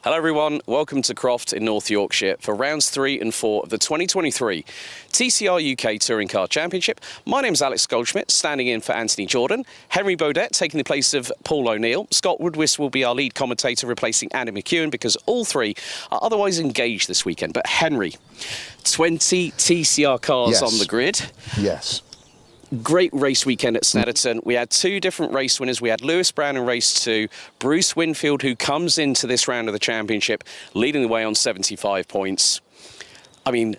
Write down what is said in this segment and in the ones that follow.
Hello everyone, welcome to Croft in North Yorkshire for rounds 3 and 4 of the 2023 TCR UK Touring Car Championship. My name's Alex Goldschmidt, standing in for Anthony Jordan. Henry Baudet taking the place of Paul O'Neill. Scott Woodwist will be our lead commentator, replacing Andy McEwen, because all three are otherwise engaged this weekend. But Henry, 20 TCR cars on the grid. Yes. Great race weekend at Snetterton. We had two different race winners. We had Lewis Brown in race 2, Bruce Winfield, who comes into this round of the championship leading the way on 75 points. I mean,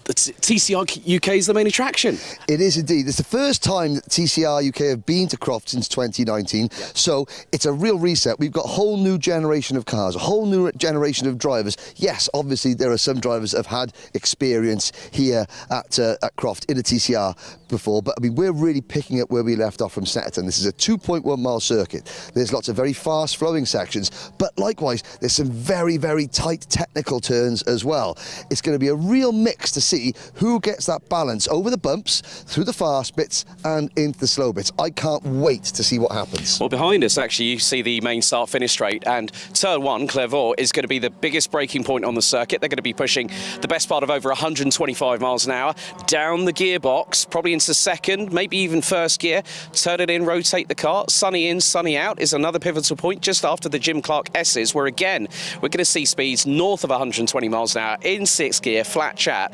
the TCR UK is the main attraction. It is indeed. It's the first time that TCR UK have been to Croft since 2019, so it's a real reset. We've got a whole new generation of cars, a whole new generation of drivers. Yes, obviously there are some drivers that have had experience here at Croft in a TCR before, but I mean, we're really picking up where we left off from Snetterton. This is a 2.1 mile circuit. There's lots of very fast flowing sections, but likewise there's some very, very tight technical turns as well. It's going to be a real mix to see who gets that balance over the bumps, through the fast bits and into the slow bits. I can't wait to see what happens. Well, behind us actually you see the main start-finish straight, and turn 1, Clairvaux, is going to be the biggest braking point on the circuit. They're going to be pushing the best part of over 125 miles an hour down the gearbox, probably into second, maybe even first gear. Turn it in, rotate the car. Sunny in, sunny out is another pivotal point just after the Jim Clark S's, where again we're going to see speeds north of 120 miles an hour in 6th gear, flat chat.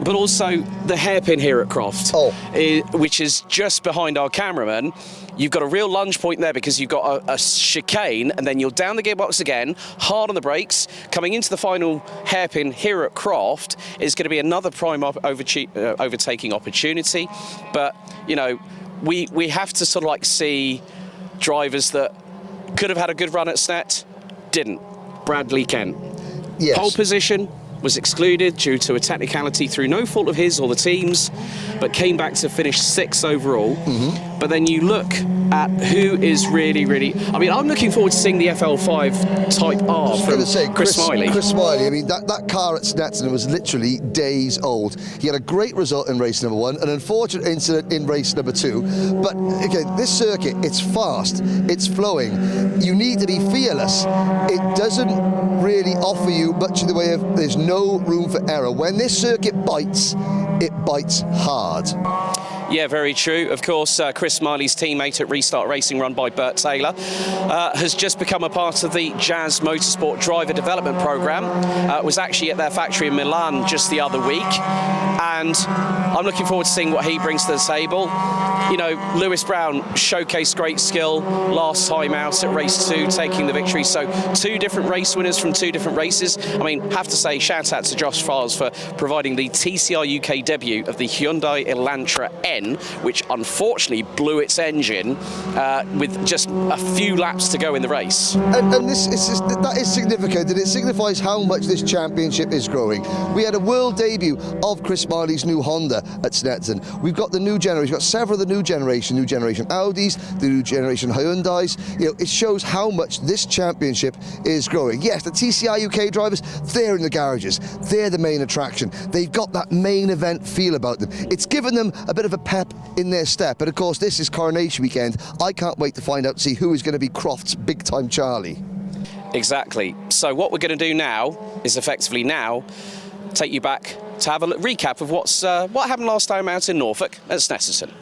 But also the hairpin here at Croft, which is just behind our cameraman. You've got a real lunge point there because you've got a chicane, and then you're down the gearbox again, hard on the brakes. Coming into the final hairpin here at Croft is going to be another prime overtaking opportunity. But, you know, we have to sort of like see drivers that could have had a good run at Snet, didn't. Bradley Kent. Yes. Pole position was excluded due to a technicality through no fault of his or the team's, but came back to finish 6th overall. But then you look at who is really, I mean, I'm looking forward to seeing the FL5 Type R from Chris Smiley. Chris Smiley, I mean, that car at Snetterton was literally days old. He had a great result in race number 1, an unfortunate incident in race number 2. But again, this circuit, it's fast, it's flowing. You need to be fearless. It doesn't really offer you much in the way of, there's no room for error. When this circuit bites, it bites hard. Yeah, very true. Of course, Chris Smiley's teammate at Restart Racing, run by Bert Taylor, has just become a part of the Jazz Motorsport Driver Development Programme. Was actually at their factory in Milan just the other week, and I'm looking forward to seeing what he brings to the table. You know, Lewis Brown showcased great skill last time out at race 2, taking the victory. So 2 different race winners from 2 different races. I mean, have to say, shout out to Josh Files for providing the TCR UK debut of the Hyundai Elantra N, which unfortunately blew its engine with just a few laps to go in the race. And that is significant, and it signifies how much this championship is growing. We had a world debut of Chris Smiley's new Honda at Snetterton. We've got the new generation, we've got several of the new generation Audis, the new generation Hyundais. You know, it shows how much this championship is growing. Yes, the TCR UK drivers, they're in the garages. They're the main attraction. They've got that main event feel about them. It's given them a bit of a pep in their step. But of course, this is Coronation Weekend. I can't wait to find out, see who is going to be Croft's big time Charlie. Exactly. So what we're going to do now is effectively now take you back to have a recap of what happened last time out in Norfolk at Snetterton.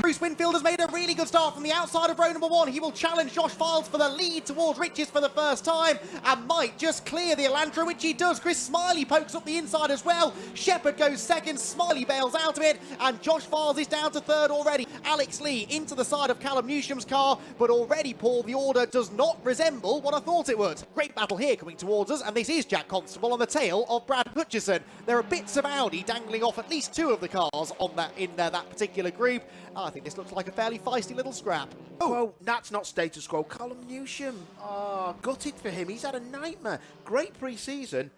Bruce Winfield has made a really good start from the outside of row number 1. He will challenge Josh Files for the lead towards riches for the first time and might just clear the Elantra, which he does. Chris Smiley pokes up the inside as well. Shepherd goes second, Smiley bails out of it, and Josh Files is down to 3rd already. Alex Lee into the side of Callum Newsham's car, but already, Paul, the order does not resemble what I thought it would. Great battle here coming towards us, and this is Jack Constable on the tail of Brad Hutchison. There are bits of Audi dangling off at least 2 of the cars on that particular group. I think this looks like a fairly feisty little scrap. Oh, well, that's not status quo. Callum Newsham, gutted for him. He's had a nightmare. Great pre-season,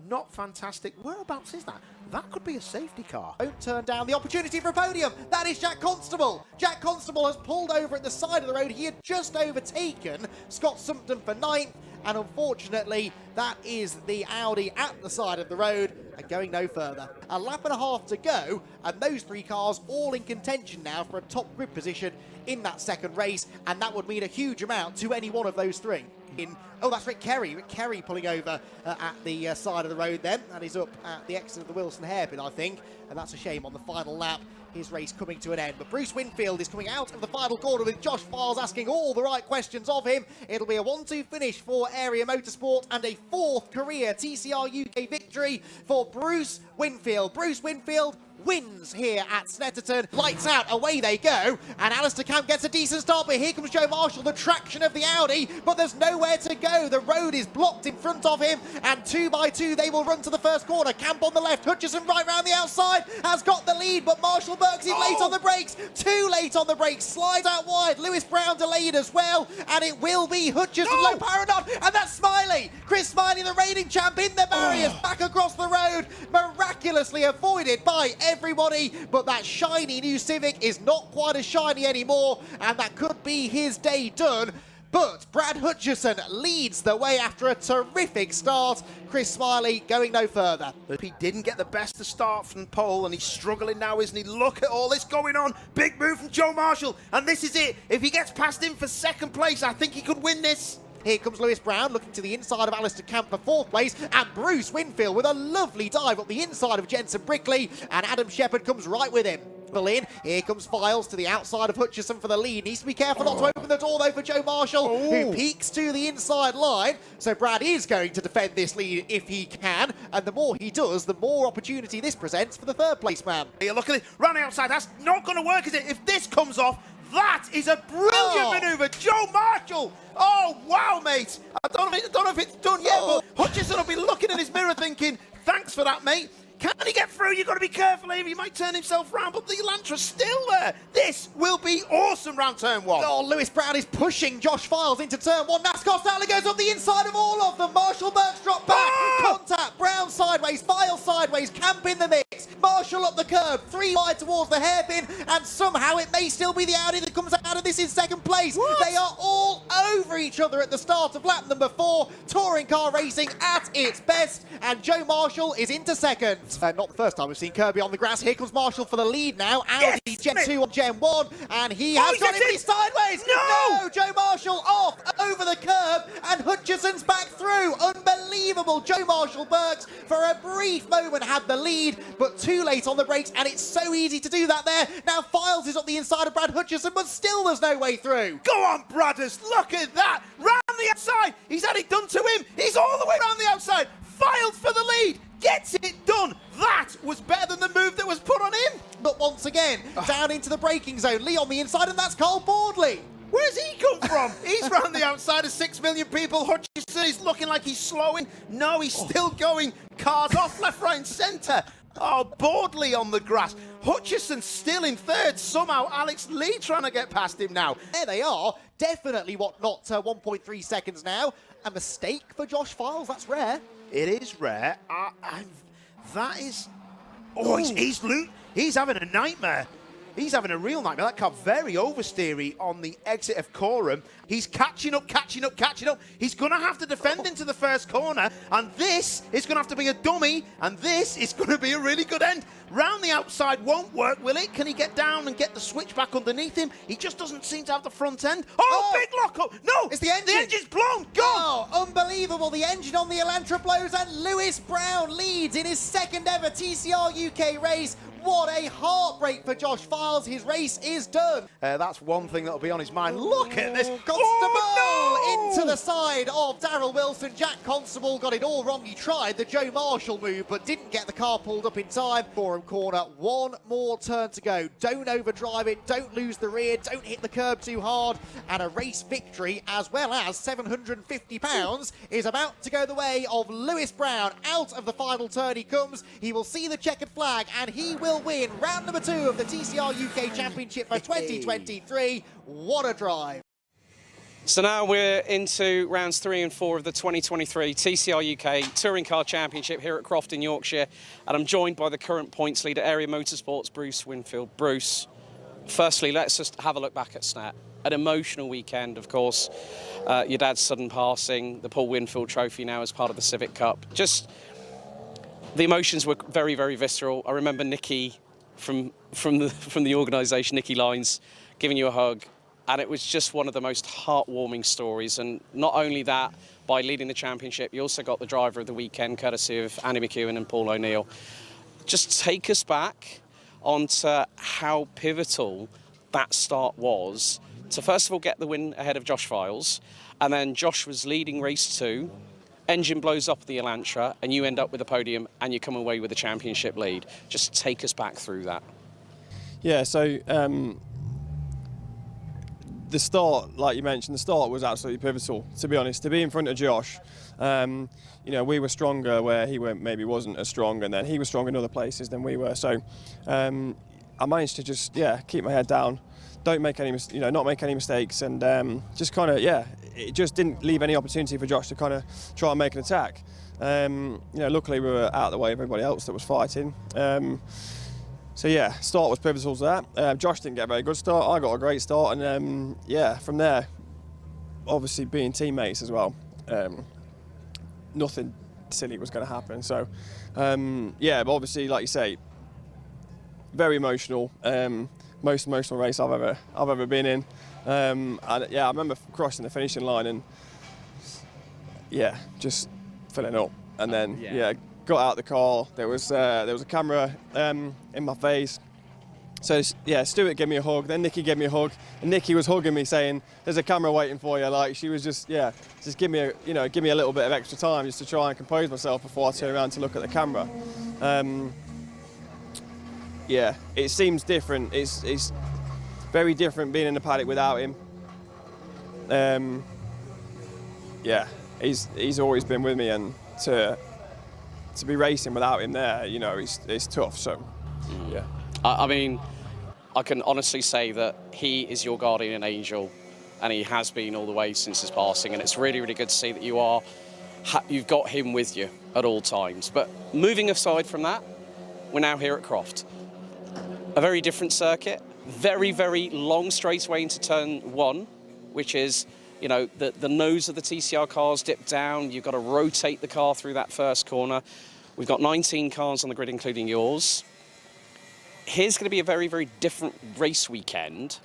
not fantastic. Whereabouts is that? That could be a safety car. Don't turn down the opportunity for a podium. That is Jack Constable. Jack Constable has pulled over at the side of the road. He had just overtaken Scott Sumpton for 9th, and unfortunately, that is the Audi at the side of the road and going no further. A lap and a half to go, and those 3 cars all in contention now for a top grid position in that second race, and that would mean a huge amount to any one of those 3. In Oh, that's Rick Kerry. Rick Kerry pulling over at the side of the road then. And he's up at the exit of the Wilson hairpin, I think. And that's a shame on the final lap. His race coming to an end. But Bruce Winfield is coming out of the final corner with Josh Files asking all the right questions of him. It'll be a 1-2 finish for Area Motorsport and a 4th career TCR UK victory for Bruce Winfield. Bruce Winfield wins here at Snetterton. Lights out, away they go, and Alistair Camp gets a decent start, but here comes Joe Marshall, the traction of the Audi, but there's nowhere to go. The road is blocked in front of him, and 2 by 2 they will run to the first corner. Camp on the left, Hutchison right round the outside, has got the lead, but Marshall Burks is late on the brakes, too late on the brakes, slides out wide. Lewis Brown delayed as well, and it will be Hutchison, low power on, and that's Smiley. Chris Smiley, the reigning champ, in the barriers, back across the road, miraculously avoided by everybody, but that shiny new Civic is not quite as shiny anymore, and that could be his day done. But Brad Hutchison leads the way after a terrific start. Chris Smiley going no further. He didn't get the best to start from pole, and he's struggling now, isn't he? Look at all this going on. Big move from Joe Marshall, and this is it. If he gets past him for 2nd place, I think he could win this. Here comes Lewis Brown looking to the inside of Alistair Camp for 4th place, and Bruce Winfield with a lovely dive up the inside of Jensen Brickley, and Adam Shepherd comes right with him. In. Here comes Files to the outside of Hutchison for the lead. Needs to be careful not to open the door though for Joe Marshall, who peeks to the inside line. So Brad is going to defend this lead if he can, and the more he does, the more opportunity this presents for the 3rd place man. Here, look at it, round the outside. That's not going to work, is it? If this comes off, that is a brilliant manoeuvre. Joe Marshall. Oh, wow, mate. I don't know if it's done yet, but Hutchison will be looking in his mirror thinking, thanks for that, mate. Can he get through? You've got to be careful here. He might turn himself round, but the Elantra's still there. This will be awesome round turn 1. Oh, Lewis Brown is pushing Josh Files into turn 1. NASCAR style goes up the inside of all of them. Marshall Burks drop back. Contact. Brown sideways. Files sideways. Camp in the mix. Marshall up the curb. 3 wide towards the hairpin. And somehow it may still be the Audi that comes out of this in 2nd place. They are all over each other at the start of lap number 4. Touring car racing at its best. And Joe Marshall is into 2nd. Not the first time we've seen Kirby on the grass. Here comes Marshall for the lead now. Audi Gen 2 on Gen 1, and he has got him sideways. No, Joe Marshall off over the curb, and Hutchison's back through. Unbelievable. Joe Marshall Burks for a brief moment had the lead, but too late on the brakes, and it's so easy to do that there. Now Files is up the inside of Brad Hutchison, but still there's no way through. Go on, Bradders, look at that. Round the outside. He's had it done to him. He's all the way around the outside. Files for the lead. Gets it done. That was better than the move that was put on him. But once again, down into the braking zone. Lee on the inside, and that's Carl Boardley. Where's he come from? He's round the outside of 6 million people. Hutchison is looking like he's slowing. No, he's still going. Cars off left, right, and centre. Oh, Boardley on the grass. Hutchison still in 3rd. Somehow Alex Lee trying to get past him now. There they are. Definitely not 1.3 seconds now. A mistake for Josh Files. That's rare. It is rare. That is... Oh, he's having a nightmare. He's having a real nightmare. That car very oversteery on the exit of Coram. He's catching up. He's going to have to defend into the first corner, and this is going to have to be a dummy, and this is going to be a really good end. Round the outside won't work, will it? Can he get down and get the switch back underneath him? He just doesn't seem to have the front end. Oh, big lockup. No, it's the engine. The engine's blown. Gone. Oh, unbelievable. The engine on the Elantra blows, and Lewis Brown leads in his 2nd ever TCR UK race. What a heartbreak for Josh Files. His race is done. That's one thing that'll be on his mind. Look at this. Constable into the side of Darrell Wilson. Jack Constable got it all wrong. He tried the Joe Marshall move, but didn't get the car pulled up in time. Forum corner, 1 more turn to go. Don't overdrive it. Don't lose the rear. Don't hit the curb too hard. And a race victory, as well as £750, is about to go the way of Lewis Brown. Out of the final turn he comes. He will see the checkered flag, and he will win round number 2 of the TCR UK Championship for 2023. What a drive. So now we're into rounds 3 and 4 of the 2023 TCR UK Touring Car Championship here at Croft in Yorkshire, and I'm joined by the current points leader, Area Motorsports, Bruce Winfield. Bruce, firstly, let's just have a look back at Snet. An emotional weekend, of course. Your dad's sudden passing, the Paul Winfield Trophy now as part of the Civic Cup. Just the emotions were very, very visceral. I remember Nikki from the organisation, Nikki Lines, giving you a hug. And it was just one of the most heartwarming stories. And not only that, by leading the championship, you also got the driver of the weekend, courtesy of Andy McEwen and Paul O'Neill. Just take us back onto how pivotal that start was to first of all get the win ahead of Josh Files, and then Josh was leading race 2, engine blows up the Elantra, and you end up with a podium and you come away with a championship lead. Just take us back through that. Yeah, so the start, like you mentioned, the start was absolutely pivotal, to be honest. To be in front of Josh, you know, we were stronger where he maybe wasn't as strong, and then he was strong in other places than we were. So I managed to just, keep my head down, not make any mistakes, and just kind of, it just didn't leave any opportunity for Josh to kind of try and make an attack. You know, luckily we were out of the way of everybody else that was fighting. So yeah, start was pivotal to that. Josh didn't get a very good start. I got a great start, and from there, obviously being teammates as well, nothing silly was going to happen. So but obviously, like you say, very emotional. Most emotional race I've ever been in. And I remember crossing the finishing line and just filling up, and then got out the car. There was a camera in my face. So Stuart gave me a hug, then Nikki gave me a hug, and Nikki was hugging me saying, "There's a camera waiting for you." Like, she was just give me a little bit of extra time just to try and compose myself before I turn around to look at the camera. It seems different. It's very different being in the paddock without him. He's always been with me, and to be racing without him there, you know, it's tough. So, yeah. I mean, I can honestly say that he is your guardian angel, and he has been all the way since his passing. And it's really, really good to see that you've got him with you at all times. But moving aside from that, we're now here at Croft. A very different circuit, very, very long straightaway into turn 1, which is, you know, the nose of the TCR cars dip down. You've got to rotate the car through that first corner. We've got 19 cars on the grid, including yours. Here's going to be a very, very different race weekend,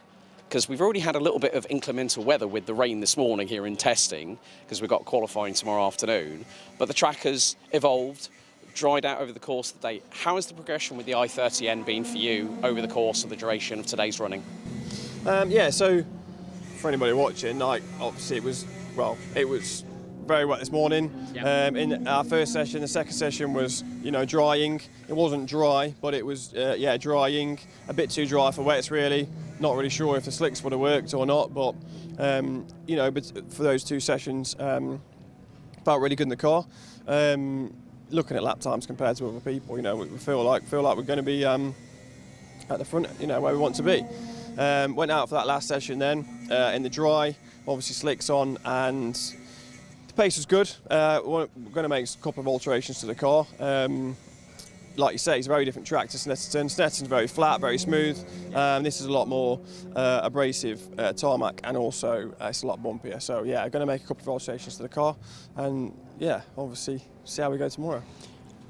because we've already had a little bit of inclemental weather with the rain this morning here in testing, because we've got qualifying tomorrow afternoon. But the track has evolved, dried out over the course of the day. How has the progression with the i30N been for you over the course of the duration of today's running? So for anybody watching, like, obviously it was very wet this morning. In our first session, the second session was, drying. It wasn't dry, but it was, drying. A bit too dry for wets, really. Not really sure if the slicks would have worked or not, but, but for those 2 sessions, felt really good in the car. Looking at lap times compared to other people, we feel like we're going to be at the front, where we want to be. Went out for that last session then, in the dry, obviously slicks on, and the pace was good. We're going to make a couple of alterations to the car. Like you say, it's a very different track to Snetterton. Snetterton's very flat, very smooth. This is a lot more abrasive tarmac, and also it's a lot bumpier. So yeah, I'm going to make a couple of alterations to the car, and obviously see how we go tomorrow.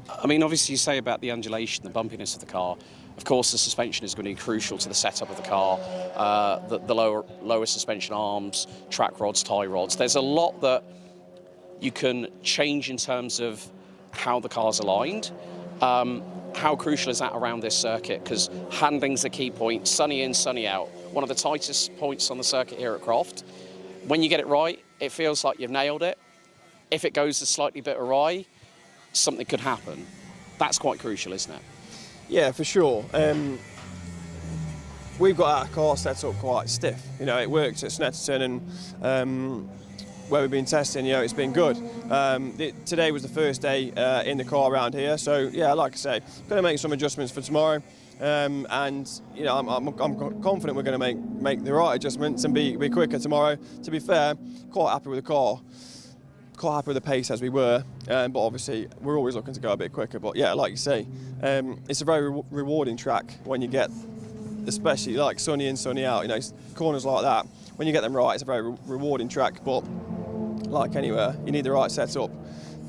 I mean, obviously you say about the undulation, the bumpiness of the car. Of course, the suspension is going to be crucial to the setup of the car. The lower suspension arms, track rods, tie rods. There's a lot that you can change in terms of how the car's aligned. How crucial is that around this circuit? Because handling's a key point. Sunny in, sunny out. One of the tightest points on the circuit here at Croft. When you get it right, it feels like you've nailed it. If it goes a slightly bit awry, something could happen. That's quite crucial, isn't it? Yeah, for sure. We've got our car set up quite stiff. It worked at Snetterton, and where we've been testing, it's been good. Today was the first day in the car around here, so yeah, like I say, going to make some adjustments for tomorrow, and I'm confident we're going to make the right adjustments and be quicker tomorrow. To be fair, quite happy with the car. Quite happy with the pace as we were, but obviously we're always looking to go a bit quicker. But yeah, like you say, it's a very rewarding track when you get, especially like sunny in, sunny out. Corners like that. When you get them right, it's a very rewarding track. But like anywhere, you need the right setup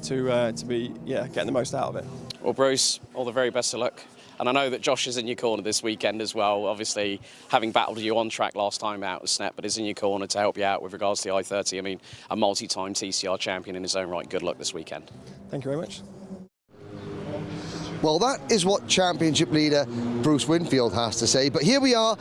to be getting the most out of it. Well, Bruce, all the very best of luck. And I know that Josh is in your corner this weekend as well, obviously having battled you on track last time out with Snet, but is in your corner to help you out with regards to the I-30. I mean, a multi-time TCR champion in his own right. Good luck this weekend. Thank you very much. Well, that is what championship leader Bruce Winfield has to say. But here we are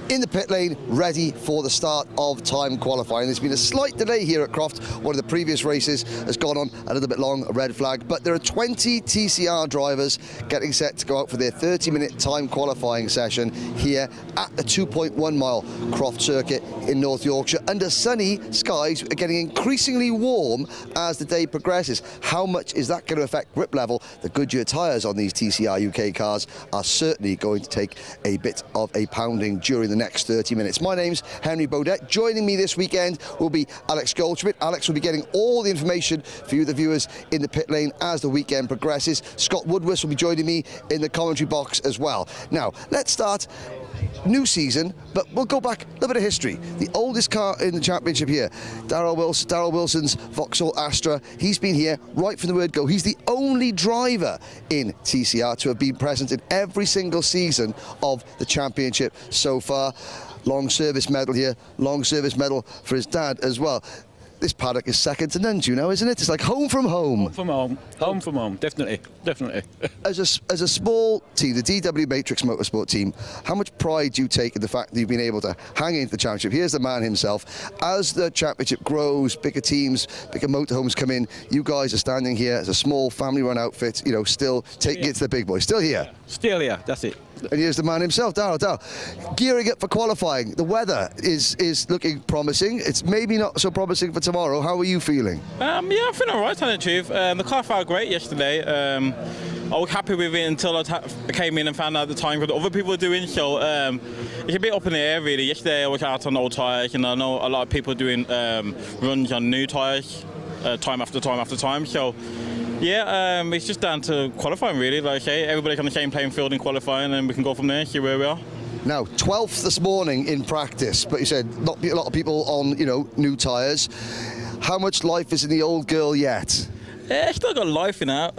in the pit lane, ready for the start of time qualifying. There's been a slight delay here at Croft. One of the previous races has gone on a little bit long, a red flag. But there are 20 TCR drivers getting set to go out for their 30-minute time qualifying session here at the 2.1 mile Croft circuit in North Yorkshire. Under sunny skies, getting increasingly warm as the day progresses. How much is that going to affect grip level? The Goodyear tyres on these TCR UK cars are certainly going to take a bit of a pounding during the next 30 minutes. My name's Henry Baudet. Joining me this weekend will be Alex Goldschmidt. Alex will be getting all the information for you, the viewers, in the pit lane as the weekend progresses. Scott Woodworth will be joining me in the commentary box as well. Now, let's start. New season, but we'll go back a little bit of history. The oldest car in the championship here, Darrell Wilson's Vauxhall Astra. He's been here right from the word go. He's the only driver in TCR to have been present in every single season of the championship so far. Long service medal here, long service medal for his dad as well. This paddock is second to none, you know, isn't it? It's like home from home. Home from home. Home from home. Definitely. Definitely. As a small team, the DW Matrix Motorsport team, how much pride do you take in the fact that you've been able to hang into the championship? Here's the man himself. As the championship grows, bigger teams, bigger motorhomes come in, you guys are standing here as a small family-run outfit, you know, still taking it to the big boys. Still here. Still here. That's it. And here's the man himself, Darrell. Gearing up for qualifying. The weather is looking promising. It's maybe not so promising for tomorrow. How are you feeling? Yeah, I feel all right, to tell you the truth. The car felt great yesterday. I was happy with it until I came in and found out the time what other people were doing. So it's a bit up in the air, really. Yesterday I was out on old tyres, and I know a lot of people doing runs on new tyres, time after time after time. So yeah, it's just down to qualifying, really. Like I say, everybody's on the same playing field in qualifying, and we can go from there, see where we are. Now, 12th this morning in practice, but you said not a lot of people on, you know, new tyres. How much life is in the old girl yet? Yeah, it's still got life in it.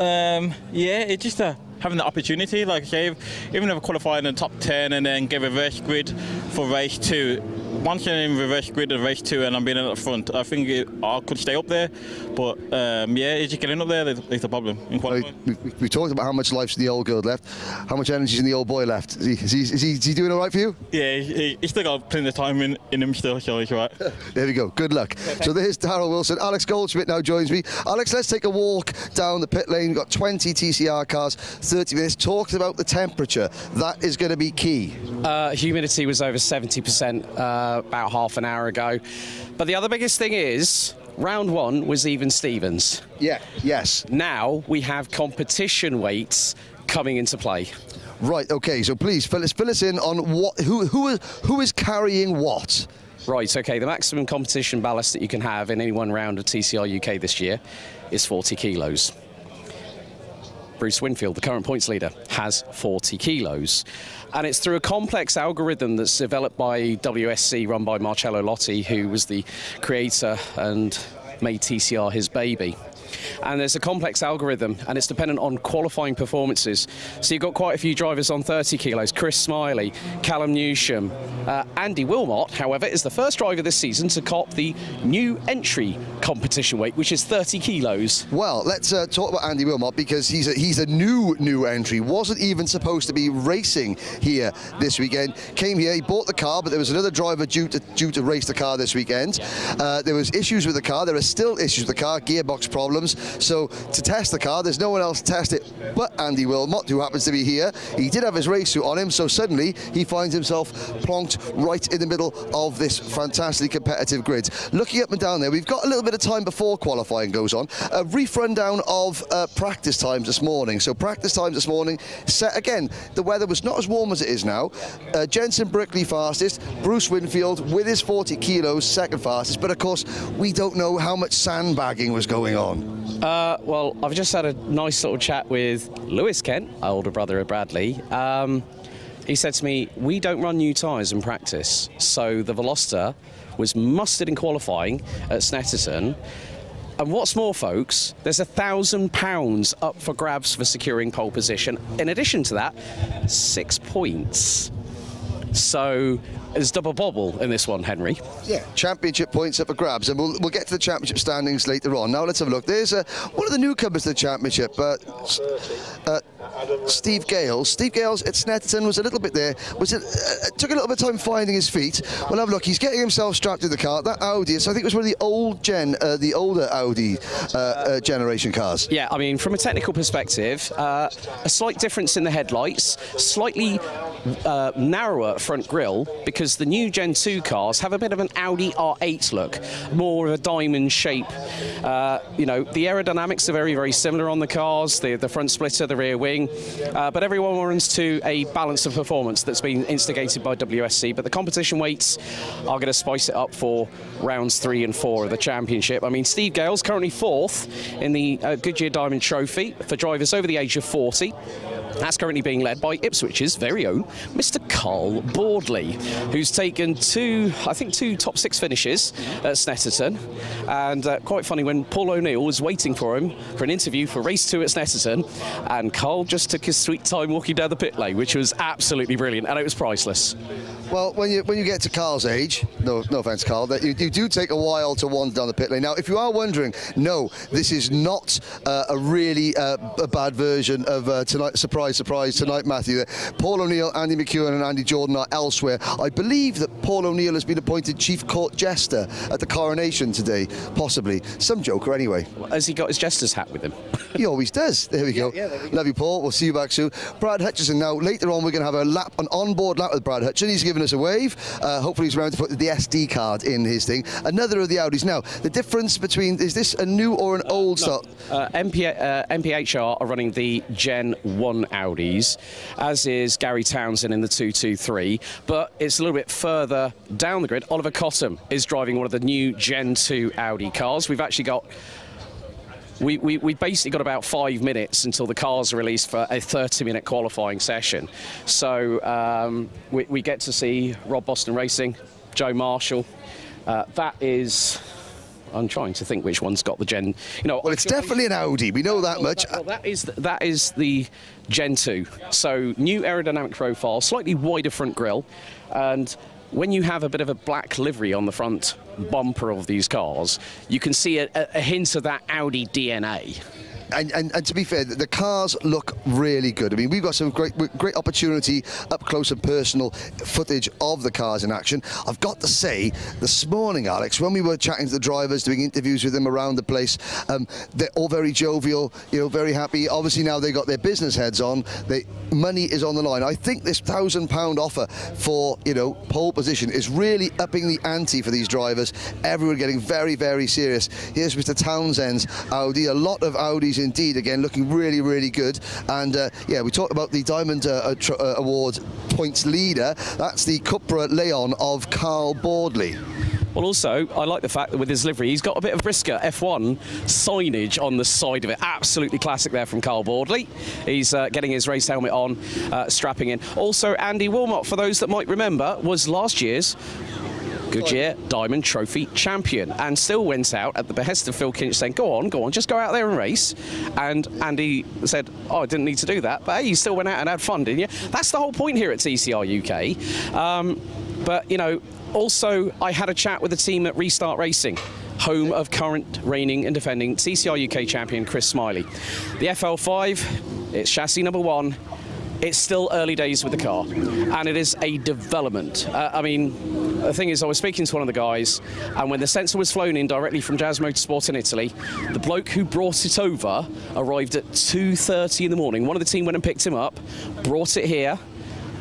Yeah, it's just having the opportunity. Like I say, even if I qualify in the top 10 and then get reverse grid for race 2. Once you're in reverse grid of race 2 and I'm being at the front, I think I could stay up there. But yeah, it's just getting up there that's the problem in qualifying. We talked about how much life's in the old girl left. How much energy's in the old boy left? Is he doing all right for you? Yeah, he's still got plenty of time in him still, so he's right. There we go. Good luck. So there's Darrell Wilson. Alex Goldschmidt now joins me. Alex, let's take a walk down the pit lane. We've got 20 TCR cars, 30 minutes. Talked about the temperature. That is going to be key. Humidity was over 70% about half an hour ago. But the other biggest thing is, round 1 was even Stevens. Yeah, yes. Now we have competition weights coming into play. Right, okay, so please fill us in on who is carrying what? Right, okay, the maximum competition ballast that you can have in any one round of TCR UK this year is 40 kilos. Bruce Winfield, the current points leader, has 40 kilos. And it's through a complex algorithm that's developed by WSC, run by Marcello Lotti, who was the creator and made TCR his baby. And there's a complex algorithm, and it's dependent on qualifying performances. So you've got quite a few drivers on 30 kilos. Chris Smiley, Callum Newsham. Andy Wilmot, however, is the first driver this season to cop the new entry competition weight, which is 30 kilos. Well, let's talk about Andy Wilmot, because he's a new entry. Wasn't even supposed to be racing here this weekend. Came here, he bought the car, but there was another driver due to race the car this weekend. There was issues with the car. There are still issues with the car, gearbox problems. So to test the car, there's no one else to test it but Andy Wilmot, who happens to be here. He did have his race suit on him, so suddenly he finds himself plonked right in the middle of this fantastically competitive grid. Looking up and down there, we've got a little bit of time before qualifying goes on. A brief rundown of practice times this morning. So practice times this morning, set again, the weather was not as warm as it is now. Jensen Brickley fastest, Bruce Winfield with his 40 kilos second fastest, but of course we don't know how much sandbagging was going on. Well, I've just had a nice little chat with Lewis Kent, my older brother of Bradley. He said to me, we don't run new tyres in practice, so the Veloster was mustered in qualifying at Snetterton And what's more, folks, there's £1,000 up for grabs for securing pole position. In addition to that, 6 points. So there's double bobble in this one, Henry. Yeah, championship points up for grabs, and we'll get to the championship standings later on. Now let's have a look. There's one of the newcomers to the championship, Steve Gales. Steve Gales at Snetterton was a little bit there. Took a little bit of time finding his feet. We'll have a look. He's getting himself strapped to the car. That Audi, so I think it was one of the older Audi generation cars. Yeah, I mean, from a technical perspective, a slight difference in the headlights, slightly narrower front grille, because the new Gen 2 cars have a bit of an Audi R8 look, more of a diamond shape. You know, the aerodynamics are very, very similar on the cars, the front splitter, the rear wing, but everyone runs to a balance of performance that's been instigated by WSC, but the competition weights are going to spice it up for rounds 3 and 4 of the championship. I mean, Steve Gales currently 4th in the Goodyear Diamond Trophy for drivers over the age of 40. That's currently being led by Ipswich's very own Mr. Carl Boardley, who's taken two top 6 finishes at Snetterton. And quite funny, when Paul O'Neill was waiting for him for an interview for race 2 at Snetterton, and Carl just took his sweet time walking down the pit lane, which was absolutely brilliant, and it was priceless. Well, when you get to Carl's age, no offence, Carl, that you do take a while to wander down the pit lane. Now, if you are wondering, no, this is not a really a bad version of tonight. Surprise, tonight, Matthew. Paul O'Neill, Andy McEwen and Andy Jordan are elsewhere. I believe that Paul O'Neill has been appointed Chief Court Jester at the coronation today, possibly. Some joker, anyway. Well, has he got his jester's hat with him? He always does. There we go. Yeah, there we go. Love you, Paul. We'll see you back soon. Brad Hutchison. Now, later on, we're going to have an onboard lap with Brad Hutchison. He's giving us a wave. Hopefully, he's around to put the SD card in his thing. Another of the Audis. Now, the difference between, is this a new or an old stock? MPHR are running the Gen 1 Audis, as is Gary Townsend in the 223, but it's a little bit further down the grid. Oliver Cottam is driving one of the new Gen 2 Audi cars. We've actually got we basically got about 5 minutes until the cars are released for a 30-minute qualifying session. So we get to see Rob Boston Racing, Joe Marshall. That is... I'm trying to think which one's got the Gen... You know, well, it's definitely an Audi. We know that much. That is the Gen 2. So new aerodynamic profile, slightly wider front grille, and when you have a bit of a black livery on the front bumper of these cars, you can see a hint of that Audi DNA. And to be fair, the cars look really good. I mean, we've got some great opportunity, up close and personal footage of the cars in action. I've got to say, this morning, Alex, when we were chatting to the drivers, doing interviews with them around the place, they're all very jovial, you know, very happy. Obviously, now they got their business heads on. Money is on the line. I think this £1,000 offer for, you know, pole position is really upping the ante for these drivers. Everyone getting very, very serious. Here's Mr. Townsend's Audi. A lot of Audis indeed, again, looking really, really good. And yeah, we talked about the Diamond Award points leader. That's the Cupra Leon of Carl Boardley. Well, also, I like the fact that with his livery, he's got a bit of Brisker F1 signage on the side of it. Absolutely classic there from Carl Boardley. He's getting his race helmet on, strapping in. Also, Andy Wilmot, for those that might remember, was last year's Goodyear Diamond Trophy champion, and still went out at the behest of Phil Kinch saying, go on, just go out there and race. And Andy said, oh, I didn't need to do that, but hey, you still went out and had fun, didn't you? That's the whole point here at TCR UK. But, you know, also, I had a chat with the team at Restart Racing, home of current reigning and defending TCR UK champion Chris Smiley. The FL5, it's chassis number 1. It's still early days with the car, and it is a development. I mean, the thing is, I was speaking to one of the guys, and when the sensor was flown in directly from Jazz Motorsport in Italy, the bloke who brought it over arrived at 2:30 in the morning. One of the team went and picked him up, brought it here.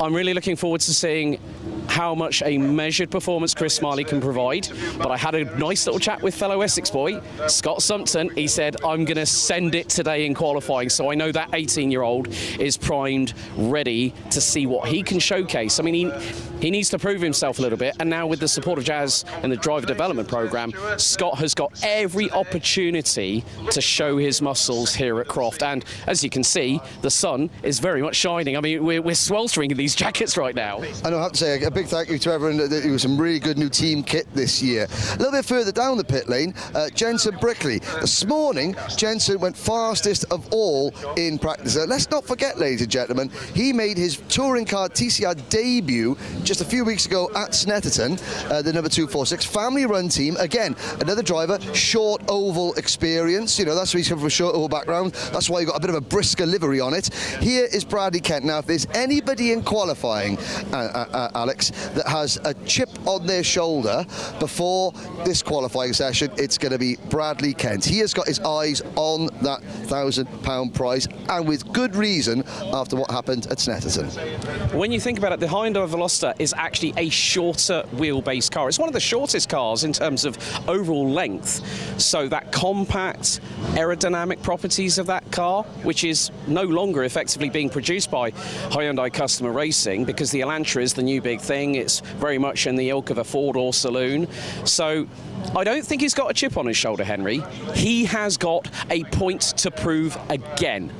I'm really looking forward to seeing how much a measured performance Chris Smiley can provide. But I had a nice little chat with fellow Essex boy, Scott Sumpton. He said, I'm going to send it today in qualifying. So I know that 18-year-old is primed, ready to see what he can showcase. I mean, he needs to prove himself a little bit. And now with the support of Jazz and the driver development program, Scott has got every opportunity to show his muscles here at Croft. And as you can see, the sun is very much shining. I mean, we're sweltering in these jackets right now. And I have to say, a big big thank you to everyone. There was some really good new team kit this year. A little bit further down the pit lane, Jensen Brickley. This morning, Jensen went fastest of all in practice. Let's not forget, ladies and gentlemen, he made his touring car TCR debut just a few weeks ago at Snetterton, the number 246 family-run team. Again, another driver, short oval experience. You know, that's why he's come from a short oval background. That's why he got a bit of a brisker livery on it. Here is Bradley Kent. Now, if there's anybody in qualifying, Alex, that has a chip on their shoulder before this qualifying session, it's going to be Bradley Kent. He has got his eyes on that £1,000 prize, and with good reason after what happened at Snetterton. When you think about it, the Hyundai Veloster is actually a shorter wheelbase car. It's one of the shortest cars in terms of overall length. So that compact aerodynamic properties of that car, which is no longer effectively being produced by Hyundai Customer Racing, because the Elantra is the new big thing. It's very much in the ilk of a four-door saloon. So I don't think he's got a chip on his shoulder, Henry. He has got a point to prove again.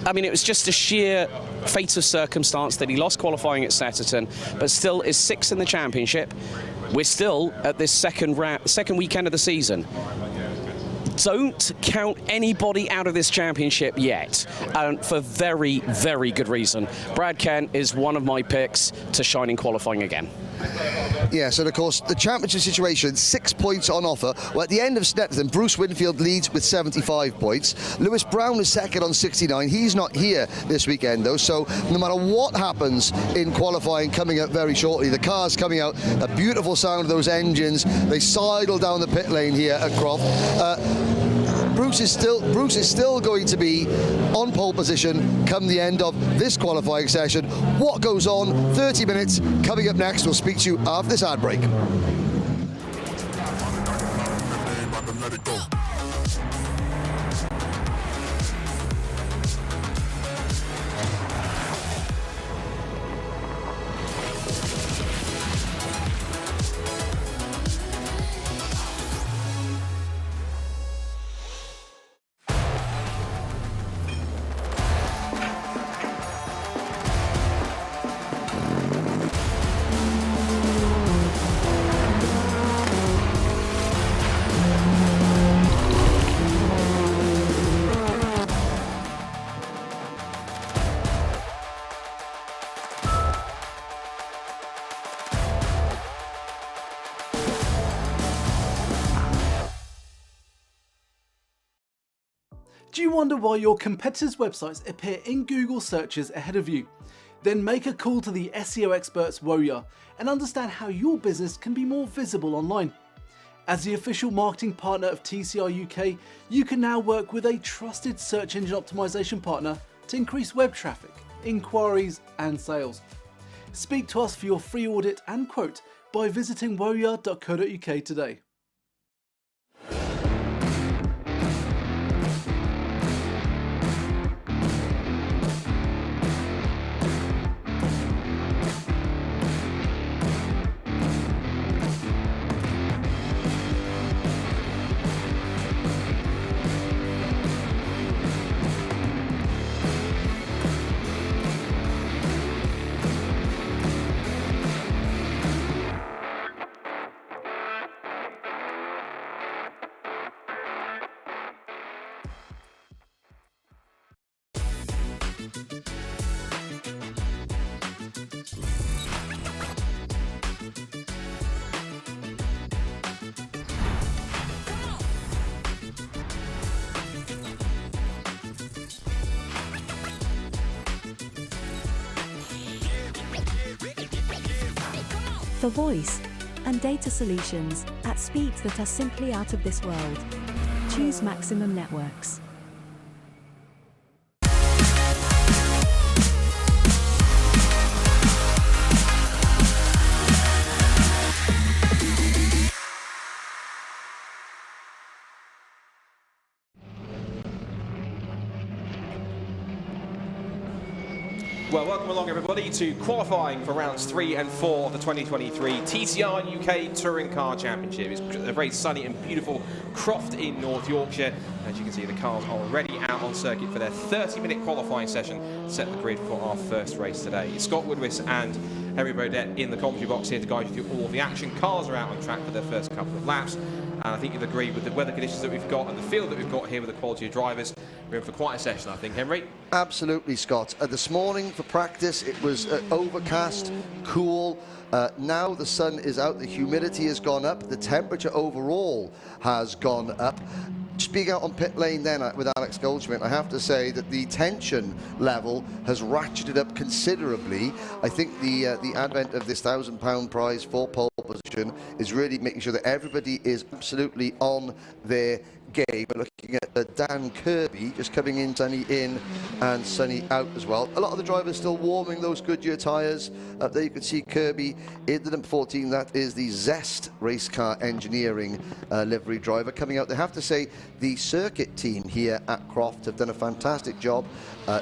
I mean, it was just a sheer fate of circumstance that he lost qualifying at Snetterton, but still is 6th in the championship. We're still at this second weekend of the season. Don't count anybody out of this championship yet, and for very, very good reason. Brad Kent is one of my picks to shine in qualifying again. Yes, and of course, the championship situation, 6 points on offer. Well, at the end of Snetterton, Bruce Winfield leads with 75 points. Lewis Brown is second on 69. He's not here this weekend, though, so no matter what happens in qualifying coming up very shortly, the car's coming out, a beautiful sound of those engines. They sidle down the pit lane here at Croft. Bruce is still going to be on pole position come the end of this qualifying session. What goes on? 30 minutes coming up next. We'll speak to you after this ad break. Do you wonder why your competitors' websites appear in Google searches ahead of you? Then make a call to the SEO experts Woya and understand how your business can be more visible online. As the official marketing partner of TCR UK, you can now work with a trusted search engine optimization partner to increase web traffic, inquiries and sales. Speak to us for your free audit and quote by visiting woya.co.uk today. For voice and data solutions at speeds that are simply out of this world, choose Maximum Networks. Well, welcome along everybody to qualifying for rounds 3 and 4 of the 2023 TCR UK Touring Car Championship. It's a very sunny and beautiful Croft in North Yorkshire. As you can see, the cars are already out on circuit for their 30-minute qualifying session to set the grid for our first race today. Scott Woodwis and Henry Baudet in the commentary box here to guide you through all of the action. Cars are out on track for their first couple of laps. And I think you'll agree with the weather conditions that we've got and the field that we've got here with the quality of drivers. We're in for quite a session, I think, Henry. Absolutely, Scott. This morning for practice, it was overcast, cool. Now the sun is out, the humidity has gone up, the temperature overall has gone up. Speaking out on pit lane then with Alex Goldschmidt, I have to say that the tension level has ratcheted up considerably. I think the advent of this £1,000 prize for pole position is really making sure that everybody is absolutely on their game. We're looking at Dan Kirby just coming in, Sunny in and Sunny out as well. A lot of the drivers still warming those Goodyear tyres. Up there you can see Kirby in the number 14. That is the Zest race car engineering livery driver coming out. They have to say the circuit team here at Croft have done a fantastic job.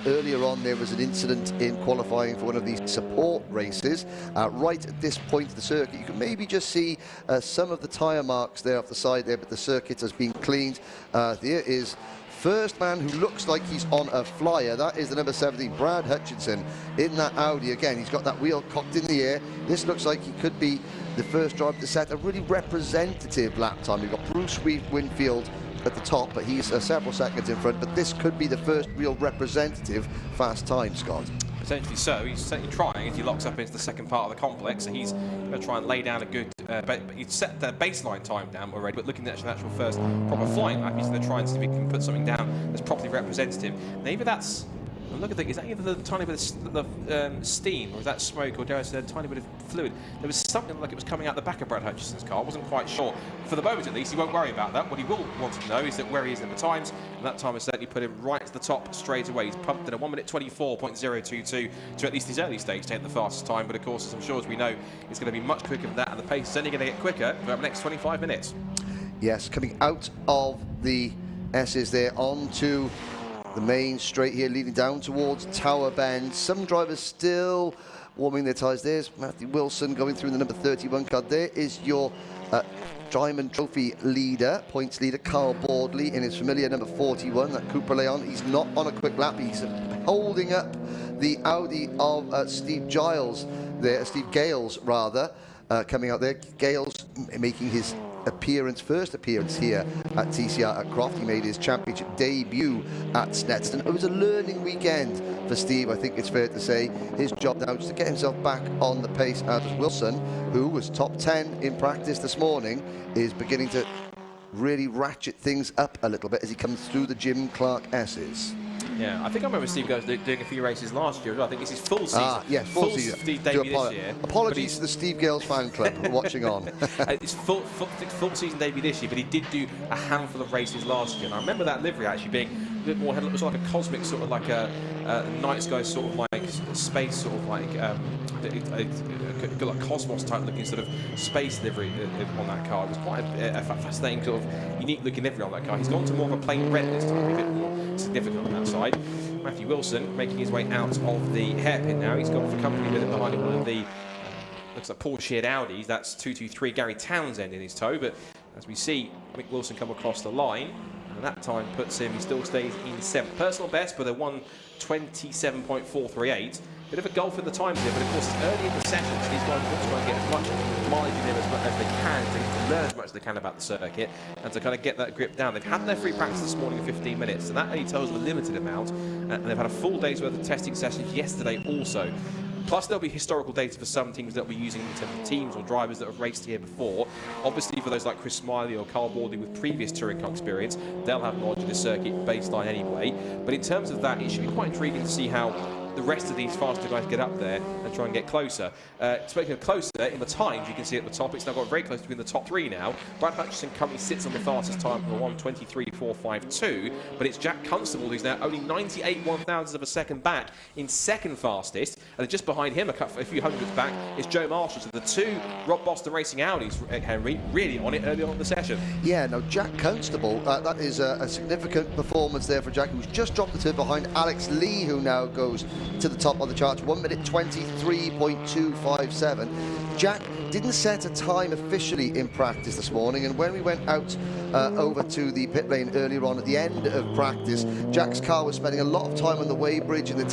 Earlier on there was an incident in qualifying for one of these support races. Right at this point of the circuit you can maybe just see some of the tyre marks there off the side there, but the circuit has been cleaned. There is first man who looks like he's on a flyer. That is the number 17, Brad Hutchinson, in that Audi. Again, he's got that wheel cocked in the air. This looks like he could be the first driver to set a really representative lap time. We've got Bruce Winfield at the top, but he's several seconds in front. But this could be the first real representative fast time, Scott. Potentially so. He's certainly trying as he locks up into the second part of the complex, and he's going to try and lay down a good but he's set the baseline time down already, but looking at the actual first proper flying lap, he's going to try and see if he can put something down that's properly representative. Maybe that's, I'm looking at it, is that either the tiny bit of steam, or is that smoke, or dare I say a tiny bit of fluid? There was something like it was coming out the back of Brad Hutchinson's car. I wasn't quite sure. For the moment at least, he won't worry about that. What he will want to know is that where he is in the times, and that time has certainly put him right to the top straight away. He's pumped in a 1:24.022 to at least his early stage take the fastest time, but of course, as I'm sure as we know, it's going to be much quicker than that, and the pace is only going to get quicker for the next 25 minutes. Yes, coming out of the S's there onto the main straight here, leading down towards Tower Bend. Some drivers still warming their tyres. There's Matthew Wilson going through the number 31 car. There is your Diamond Trophy leader, points leader, Carl Bordley in his familiar number 41, that Cooper Leon. He's not on a quick lap. He's holding up the Audi of Steve Giles there, Steve Gales rather, coming out there. Gales making his first appearance here at TCR at Croft. He made his championship debut at Snetterton. It was a learning weekend for Steve, I think it's fair to say. His job now is to get himself back on the pace, as Wilson, who was top 10 in practice this morning, is beginning to really ratchet things up a little bit as he comes through the Jim Clark S's. Yeah, I think I remember Steve Gales doing a few races last year as well. I think it's his full season. Yes, full season. Debut this year. Apologies to the Steve Gales fan club watching on. It's full season debut this year, but he did do a handful of races last year. And I remember that livery actually being a bit more, it was like a cosmic sort of like a night sky sort of like space sort of like like cosmos type looking sort of space livery on that car. It was quite a fascinating sort of unique looking livery on that car. He's gone to more of a plain red this time, a bit more significant on that side. Matthew Wilson making his way out of the hairpin now. He's gone for company with him behind him, one of the looks like Porsche shared Audis. That's 223 Gary Townsend in his tow, but as we see Mick Wilson come across the line, and that time puts him, he still stays in 7th. Personal best, but a 1:27.438. Bit of a gulf in the times here, but of course it's early in the session, so these guys want to try and get as much mileage in as much as they can to learn as much as they can about the circuit and to kind of get that grip down. They've had their free practice this morning of 15 minutes, and that only tells them a limited amount, and they've had a full day's worth of testing sessions yesterday also. Plus, there'll be historical data for some teams that will be using in terms of teams or drivers that have raced here before. Obviously, for those like Chris Smiley or Carl Baldwin with previous touring car experience, they'll have knowledge of the circuit baseline anyway. But in terms of that, it should be quite intriguing to see how the rest of these faster guys get up there and try and get closer. Speaking of closer, in the times you can see at the top, it's now got very close between the top 3 now. Brad Hutchinson currently sits on the fastest time for 1:23.452, but it's Jack Constable who's now only 98 1,000ths of a second back in second fastest, and just behind him, a few hundredths back, is Joe Marshall. So the two Rob Boston Racing Audis, Henry, really on it early on in the session. Yeah, now Jack Constable, that is a significant performance there for Jack, who's just dropped the turn behind Alex Lee, who now goes to the top of the charts, 1:23.257. Jack didn't set a time officially in practice this morning, and when we went out over to the pit lane earlier on at the end of practice, Jack's car was spending a lot of time on the weighbridge in the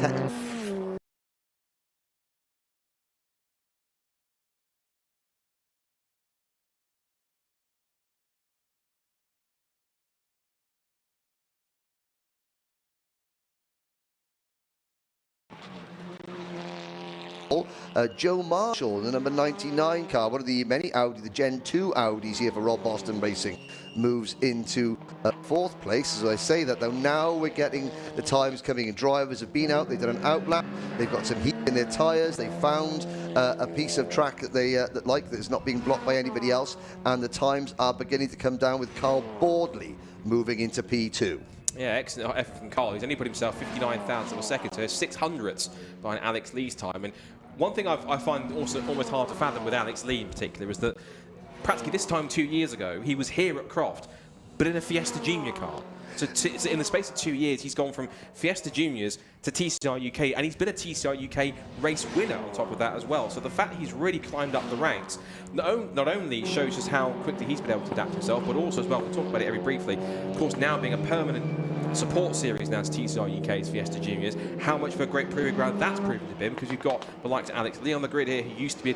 Joe Marshall, the number 99 car, one of the many Audi, the Gen 2 Audis here for Rob Boston Racing, moves into 4th place. As I say that, though, now we're getting the times coming in. Drivers have been out, they've done an outlap, they've got some heat in their tyres, they found a piece of track that they that is not being blocked by anybody else, and the times are beginning to come down, with Carl Boardley moving into P2. Yeah, excellent effort from Carl. He's only put himself 59,000 of a second to 600ths behind Alex Lee's time. And one thing I find also almost hard to fathom with Alex Lee in particular is that practically this time 2 years ago, he was here at Croft, but in a Fiesta Junior car. So in the space of 2 years, he's gone from Fiesta Juniors to TCR UK, and he's been a TCR UK race winner on top of that as well. So the fact that he's really climbed up the ranks not only shows us how quickly he's been able to adapt himself, but also as well, we'll talk about it very briefly, of course, now being a permanent support series now to TCR UK's Fiesta Juniors, how much of a great proving ground that's proven to be, because you've got the likes of Alex Lee on the grid here, who used to be a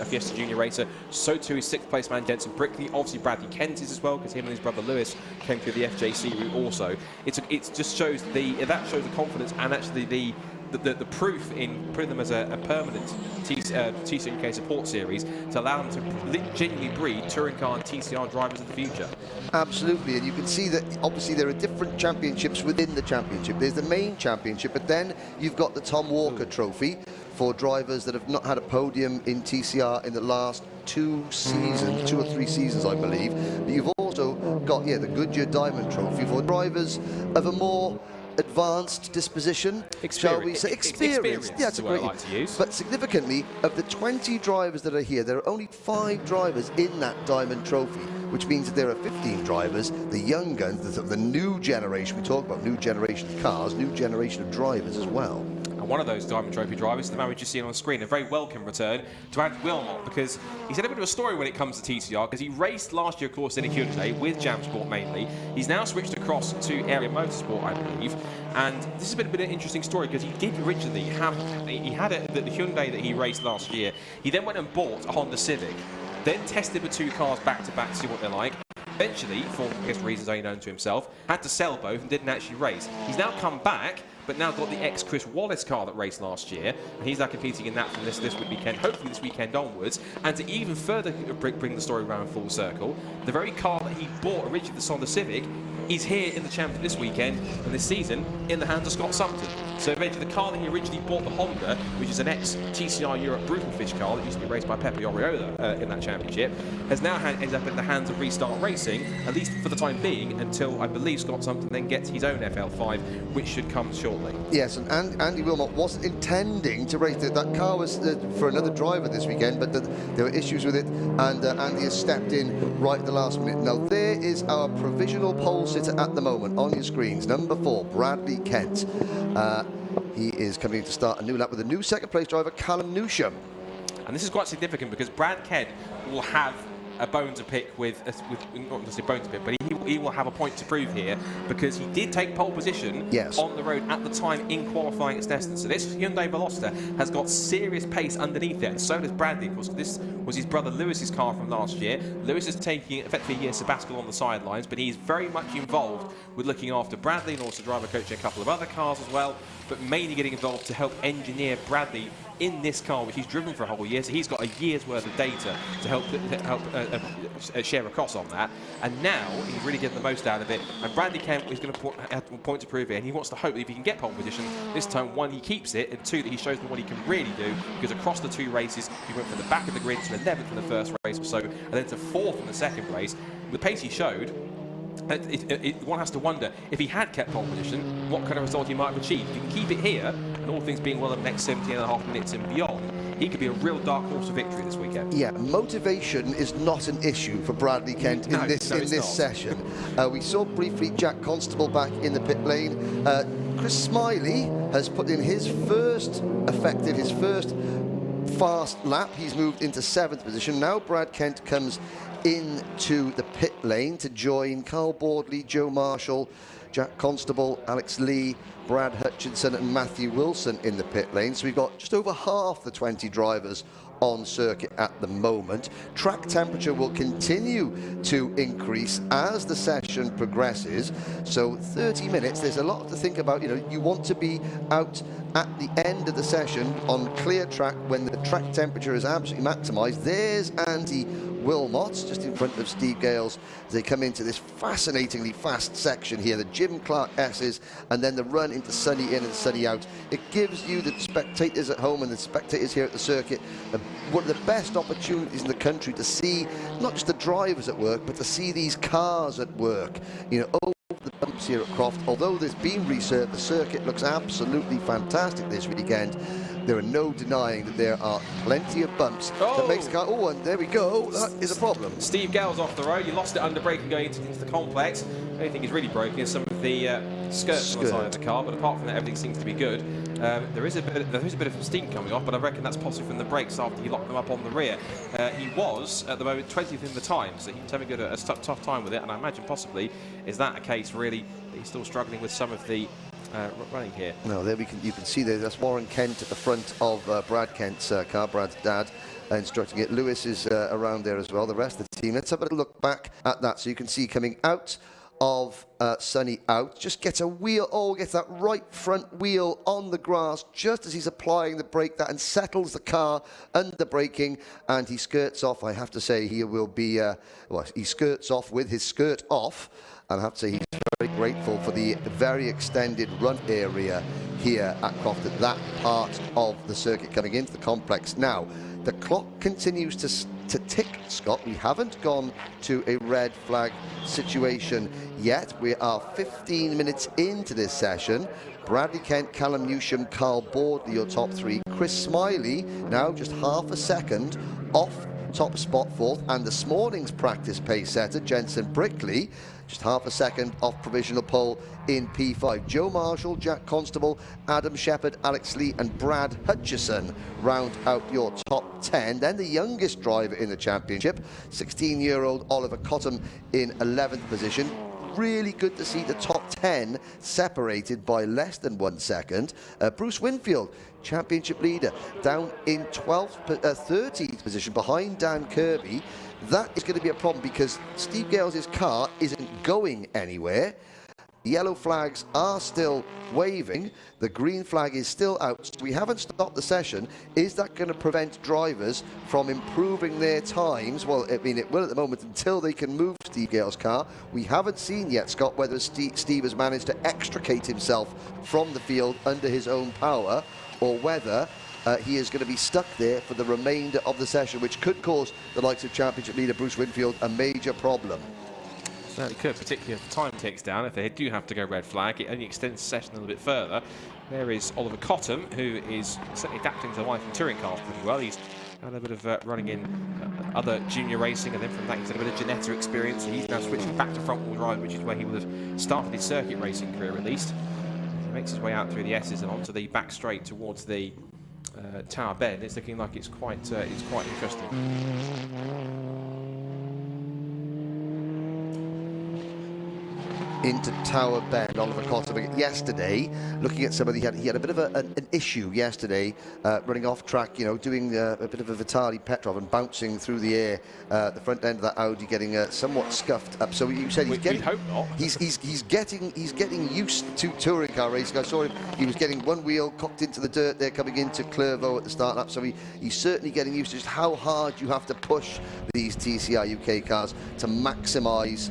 Fiesta Junior racer. So too is 6th place man Jensen Brickley. Obviously Bradley Kent is as well, because him and his brother Lewis came through the FJC route also. It just shows that shows the confidence and actually the proof in putting them as a permanent TCR UK support series to allow them to genuinely breed touring car and TCR drivers of the future. Absolutely, and you can see that obviously there are different championships within the championship. There's the main championship, but then you've got the Tom Walker Trophy for drivers that have not had a podium in TCR in the last 2 or 3 seasons, I believe. But you've also got, the Goodyear Diamond Trophy for drivers of a more advanced disposition, shall we say? Experience. Yeah, it's a great word I like to use. But significantly, of the 20 drivers that are here, there are only 5 drivers in that Diamond Trophy, which means that there are 15 drivers, the young guns, the new generation. We talk about new generation of cars, new generation of drivers as well. And one of those Diamond Trophy drivers is the man we just seen on screen, a very welcome return to Andy Wilmot, because he's had a bit of a story when it comes to TCR, because he raced last year, of course, in a Hyundai with Jam Sport mainly. He's now switched across to Area Motorsport, I believe, and this has been a bit of an interesting story, because he did originally have, he had the Hyundai that he raced last year. He then went and bought a Honda Civic, then tested the 2 cars back to back to see what they're like. Eventually, for I guess reasons only known to himself, had to sell both and didn't actually race. He's now come back, but now got the ex-Chris Wallace car that raced last year, and he's now competing in that from this weekend, hopefully this weekend onwards. And to even further bring the story around full circle, the very car that he bought originally, the Honda Civic, is here in the championship this weekend and this season in the hands of Scott Sumton. So eventually the car that he originally bought, the Honda, which is an ex-TCR Europe Brutal Fish car that used to be raced by Pepe Oriola in that championship, has now ended up in the hands of Restart Racing, at least for the time being, until I believe Scott Sumton then gets his own FL5, which should come shortly. Yes, and Andy Wilmot wasn't intending to race it. That car was for another driver this weekend, but there were issues with it, and Andy has stepped in right at the last minute. Now, there is our provisional pole sitter at the moment on your screens, number 4, Bradley Kent. He is coming to start a new lap with a new second-place driver, Callum Newsham. And this is quite significant, because Brad Kent will have a bone to pick with not to say bone to pick, but he will have a point to prove here, because he did take pole position on the road at the time in qualifying at Snetterton. So this Hyundai Veloster has got serious pace underneath it, and so does Bradley. Of course, this was his brother Lewis's car from last year. Lewis is taking effectively a year sabbatical on the sidelines, but he's very much involved with looking after Bradley and also driver coaching a couple of other cars as well, but mainly getting involved to help engineer Bradley in this car, which he's driven for a whole year. So he's got a year's worth of data to help share across on that. And now he's really getting the most out of it. And Bradley Kent is going to have a point to prove it. And he wants to hope that if he can get pole position this time, 1, he keeps it, and 2, that he shows them what he can really do. Because across the 2 races, he went from the back of the grid to 11th in the first race or so, and then to 4th in the second race. The pace he showed, one has to wonder, if he had kept pole position, what kind of result he might have achieved. If he can keep it here, and all things being well in the next 17.5 minutes and beyond, he could be a real dark horse for victory this weekend. Yeah, motivation is not an issue for Bradley Kent in this session. We saw briefly Jack Constable back in the pit lane. Chris Smiley has put in his first fast lap. He's moved into 7th position. Now Brad Kent comes into the pit lane to join Carl Boardley, Joe Marshall, Jack Constable, Alex Lee, Brad Hutchinson and Matthew Wilson in the pit lane. So we've got just over half the 20 drivers on circuit at the moment. Track temperature will continue to increase as the session progresses. So 30 minutes, there's a lot to think about. You know, you want to be out at the end of the session on clear track when the track temperature is absolutely maximised. There's Andy Wilmot just in front of Steve Gales as they come into this fascinatingly fast section here, the Jim Clark S's, and then the run into sunny in and sunny out. It gives you, the spectators at home and the spectators here at the circuit, one of the best opportunities in the country to see not just the drivers at work, but to see these cars at work. You know, over the bumps here at Croft, although there's been research, the circuit looks absolutely fantastic this weekend. There are no denying that there are plenty of bumps that makes the car, oh, and there we go, that is a problem. Steve Gale's off the road. You lost it under braking going into the complex. The only thing is really broken is some of the skirts on the side of the car, but apart from that, everything seems to be good. There is a bit of steam coming off, but I reckon that's possibly from the brakes after he locked them up on the rear. He was, at the moment, 20th in the time, so he's having a tough time with it, and I imagine possibly is that a case, really, that he's still struggling with some of the running here. No, there you can see there, that's Warren Kent at the front of Brad Kent's car, Brad's dad, instructing it. Lewis is around there as well, the rest of the team. Let's have a look back at that. So you can see coming out of Sunny out, just gets a wheel, gets that right front wheel on the grass just as he's applying the brake, that and settles the car under braking, and he skirts off. I have to say he will be, well, he skirts off with his skirt off, and I have to say he's very grateful for the very extended run area here at Croft, at that part of the circuit coming into the complex. Now, the clock continues to tick, Scott. We haven't gone to a red flag situation yet. We are 15 minutes into this session. Bradley Kent, Callum Newsham, Carl Boardley, your top three. Chris Smiley, now just half a second off top spot fourth, and this morning's practice pace setter, Jensen Brickley, just half a second off provisional pole in P5. Joe Marshall, Jack Constable, Adam Shepherd, Alex Lee and Brad Hutchison round out your top 10. Then the youngest driver in the championship, 16-year-old Oliver Cottam in 11th position. Really good to see the top 10 separated by less than 1 second. Bruce Winfield, championship leader, down in 13th position behind Dan Kirby. That is going to be a problem because Steve Gales' car isn't going anywhere. The yellow flags are still waving. The green flag is still out. So we haven't stopped the session. Is that going to prevent drivers from improving their times? Well, I mean, it will at the moment until they can move Steve Gales' car. We haven't seen yet, Scott, whether Steve has managed to extricate himself from the field under his own power, or whether he is going to be stuck there for the remainder of the session, which could cause the likes of championship leader Bruce Winfield a major problem. Certainly could, particularly if the time ticks down. If they do have to go red flag, it only extends the session a little bit further. There is Oliver Cottam, who is certainly adapting to life in touring cars pretty well. He's had a bit of running in other junior racing, and then from that he's had a bit of Ginetta experience. He's now switching back to front-wheel drive, which is where he would have started his circuit racing career at least. He makes his way out through the S's and onto the back straight towards the Tower Bend. It's looking like it's quite interesting. Into Tower Bend, Oliver Cottam yesterday, looking at somebody, he had a bit of an issue yesterday, running off track, you know, doing a bit of a Vitali Petrov and bouncing through the air, the front end of that Audi getting somewhat scuffed up. So you said he's getting, hope not. he's getting used to touring car racing. I saw him, he was getting one wheel cocked into the dirt there coming into Clairvaux at the start up, so he's certainly getting used to just how hard you have to push these TCR UK cars to maximise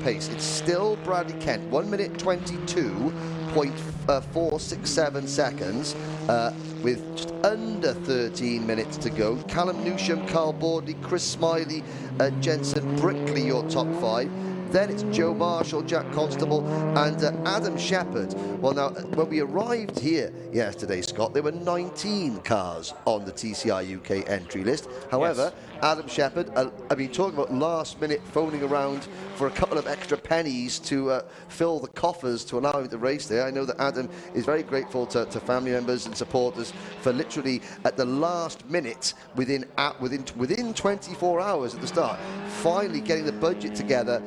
pace. It's still Bradley Kent, 1 minute 22.467 seconds, with just under 13 minutes to go. Callum Newsham, Carl Boardley, Chris Smiley, Jensen Brickley, your top five. Then it's Joe Marshall, Jack Constable and Adam Shepherd. Well, now, when we arrived here yesterday, Scott, there were 19 cars on the TCR UK entry list. However, yes, Adam Shepherd, I mean, talking about last minute phoning around for a couple of extra pennies to fill the coffers to allow him to race there. I know that Adam is very grateful to family members and supporters for literally at the last minute, within 24 hours at the start, finally getting the budget together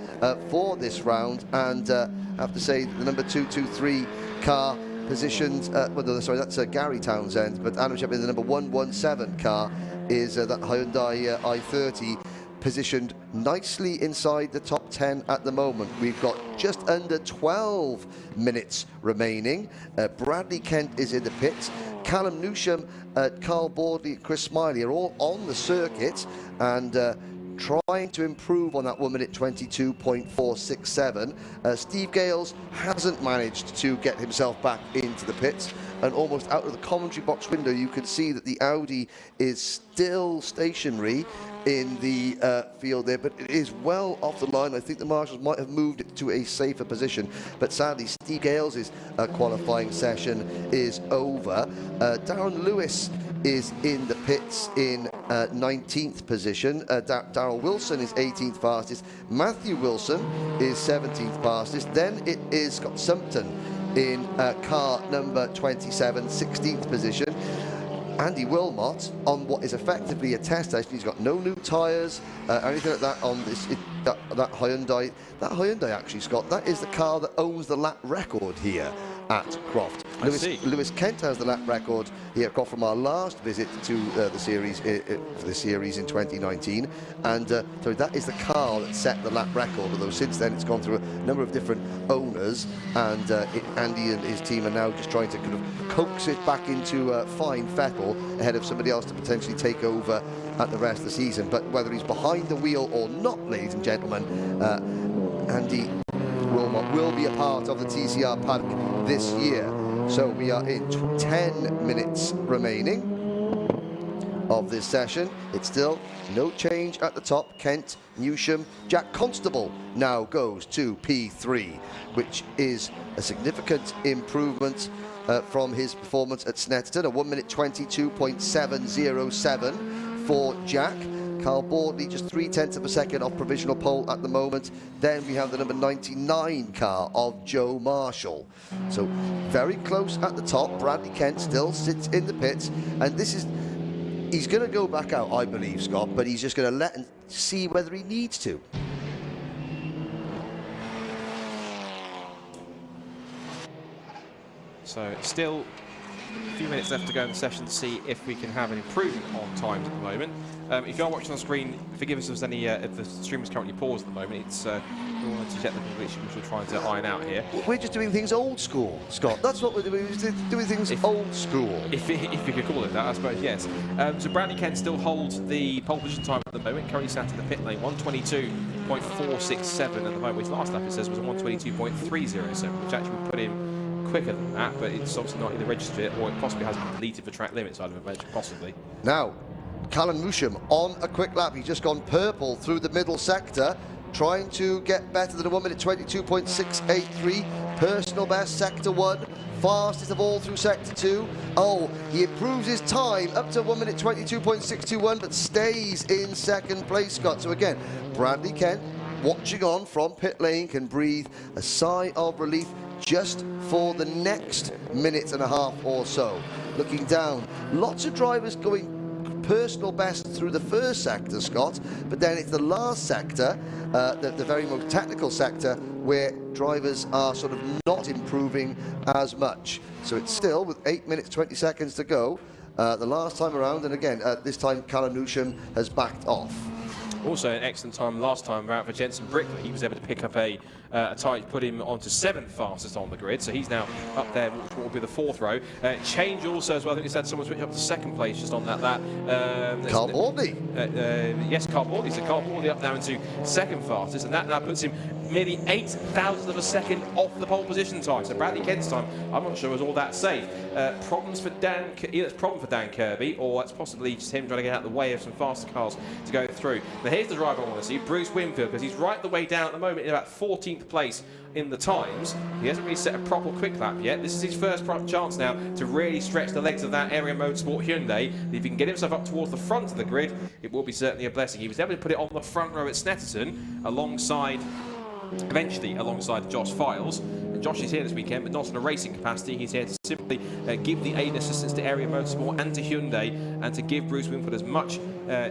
for this round. And I have to say, the number 223 car positioned, well, no, sorry, that's Gary Townsend, but Adam Shepard in the number 117 car is that Hyundai i30, positioned nicely inside the top 10 at the moment. We've got just under 12 minutes remaining. Bradley Kent is in the pits. Callum Newsham, Carl Boardley, Chris Smiley are all on the circuit and trying to improve on that 1 minute 22.467. Steve Gales hasn't managed to get himself back into the pits, and almost out of the commentary box window you can see that the Audi is still stationary in the field there, but it is well off the line. I think the marshals might have moved it to a safer position, but sadly Steve Gales' qualifying session is over. Darren Lewis is in the pits in 19th position. Darryl Wilson is 18th fastest. Matthew Wilson is 17th fastest. Then it is Scott Sumpton in car number 27, 16th position. Andy Wilmot on what is effectively a test session. He's got no new tyres, anything like that on this. That Hyundai. That Hyundai actually, Scott, that is the car that owns the lap record here at Croft. Lewis Kent has the lap record here at Croft from our last visit to the series for the series in 2019, and so that is the car that set the lap record. Although since then it's gone through a number of different owners, and Andy and his team are now just trying to kind of coax it back into fine fettle ahead of somebody else to potentially take over at the rest of the season. But whether he's behind the wheel or not, ladies and gentlemen, Andy Wilmot will be a part of the TCR paddock this year. So we are in 10 minutes remaining of this session. It's still no change at the top. Kent, Newsham, Jack Constable now goes to P3, which is a significant improvement from his performance at Snetterton, a 1 minute 22.707 for Jack. Carl Boardley just 0.3 of a second off provisional pole at the moment. Then we have the number 99 car of Joe Marshall. So very close at the top. Bradley Kent still sits in the pits, and this is, he's going to go back out, I believe, Scott, but he's just going to let and see whether he needs to. So still a few minutes left to go in the session to see if we can have an improvement on times at the moment. If you are watching on screen, forgive us if there's any, if the stream is currently paused at the moment. It's we wanted to check the which we're trying to iron out here. We're just doing things old school, Scott. That's what we're doing. We're just doing things old school. If you could call it that, I suppose, yes. So Bradley Kent still holds the pole position time at the moment. Currently sat in the pit lane, 122.467 at the moment. Which last lap it says was a 122.307, which actually would put him quicker than that, but it's obviously not either registered or it possibly hasn't been deleted for track limits, I'd imagine, possibly. Now, Callum Newsham on a quick lap. He's just gone purple through the middle sector, trying to get better than a 1 minute 22.683. Personal best, sector 1. Fastest of all through sector 2. Oh, he improves his time up to 1 minute 22.621, but stays in second place, Scott. So again, Bradley Kent, watching on from pit lane, can breathe a sigh of relief just for the next minute and a half or so. Looking down, lots of drivers going personal best through the first sector, Scott, but then it's the last sector, the very most technical sector, where drivers are sort of not improving as much. So it's still, with 8 minutes 20 seconds to go, the last time around, and again, this time Callum Newsham has backed off. Also an excellent time last time around for Jensen Brickley. He was able to pick up a tie to put him onto 7th fastest on the grid, so he's now up there, which will be the 4th row. Change also as well. I think he's had someone switch up to 2nd place just on that. Carl Boardley. Yes, Carl Boardley. So Carl Boardley up now into 2nd fastest, and that now puts him nearly 0.08 of a second off the pole position time. So Bradley Kent's time, I'm not sure was all that safe. Problems for Dan. Either it's a problem for Dan Kirby, or that's possibly just him trying to get out of the way of some faster cars to go through. Now here's the driver I want to see, Bruce Winfield, because he's right the way down at the moment in about 14th place in the times. He hasn't really set a proper quick lap yet. This is his first chance now to really stretch the legs of that Area Motorsport Hyundai. If he can get himself up towards the front of the grid, it will be certainly a blessing. He was able to put it on the front row at Snetterton alongside, eventually alongside Josh Files. Josh is here this weekend, but not in a racing capacity. He's here to simply give the aid and assistance to Area Motorsport and to Hyundai, and to give Bruce Winfield as much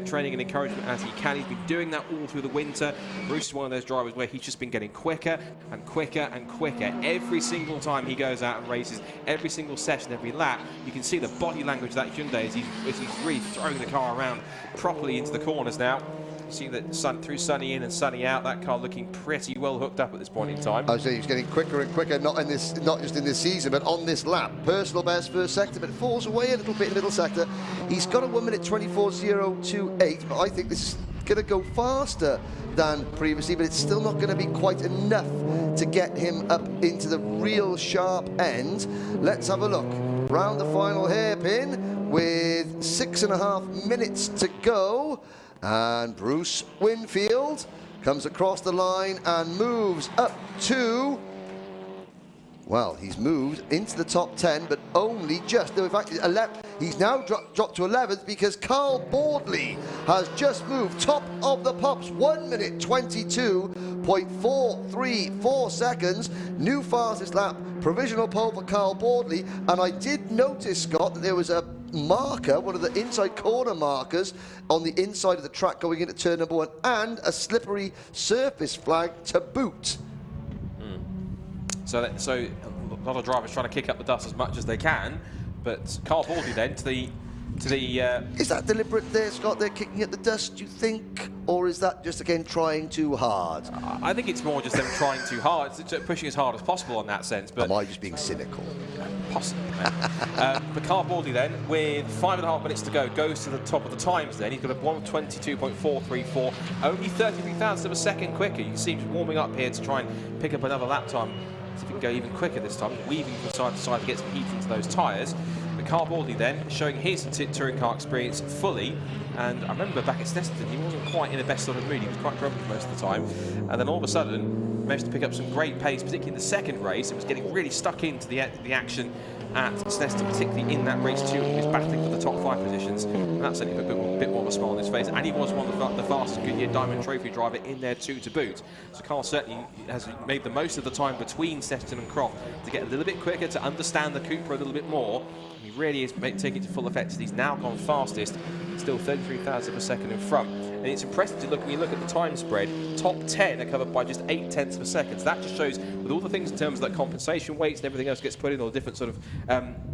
training and encouragement as he can. He's been doing that all through the winter. Bruce is one of those drivers where he's just been getting quicker and quicker and quicker every single time he goes out and races, every single session, every lap. You can see the body language of that Hyundai as he's really throwing the car around properly into the corners now. You see that through sunny in and sunny out, that car looking pretty well hooked up at this point in time. I was saying he's getting quicker and quicker, not just in this season, but on this lap. Personal best first sector, but it falls away a little bit in the middle sector. He's got a 1 minute 24.028, but I think this is going to go faster than previously, but it's still not going to be quite enough to get him up into the real sharp end. Let's have a look. Round the final hairpin with 6.5 minutes to go. And Bruce Winfield comes across the line and moves up to, well, he's moved into the top 10, but only just, no, in fact, he's now dropped to 11th because Carl Boardley has just moved top of the pops, 1 minute 22.434 seconds, new fastest lap, provisional pole for Carl Boardley. And I did notice, Scott, that there was a marker, one of the inside corner markers on the inside of the track going into turn number 1, and a slippery surface flag to boot. So a lot of drivers trying to kick up the dust as much as they can, but Carl Boardley then to the Is that deliberate there, Scott? They're kicking up the dust, do you think? Or is that just, again, trying too hard? I think it's more just them trying too hard, pushing as hard as possible in that sense. But am I just being cynical? Possibly. But Carl Boardley then, with 5.5 minutes to go, goes to the top of the times then. He's got a 1:22.434, only 33 thousandths of a second quicker. You can see him warming up here to try and pick up another lap time. See if he can go even quicker this time, weaving from side to side to get some heat into those tyres. But Carl Boardley then showing his touring car experience fully. And I remember back at Snetterton, he wasn't quite in the best sort of mood. He was quite grumpy most of the time. And then all of a sudden, managed to pick up some great pace, particularly in the second race. It was getting really stuck into the action at Snetterton, particularly in that race too. He was battling for the top 5 positions. And that certainly put a bit more of a smile on his face. And he was one of the fastest Goodyear Diamond Trophy driver in there too to boot. So Carl certainly has made the most of the time between Snetterton and Croft to get a little bit quicker, to understand the Cooper a little bit more. And he really is taking it to full effect. He's now gone fastest, still 33 thousandths of a second in front. And it's impressive to look when you look at the time spread. Top 10 are covered by just 0.8 of a second. So that just shows, with all the things in terms of that compensation weights and everything else gets put in, or different sort of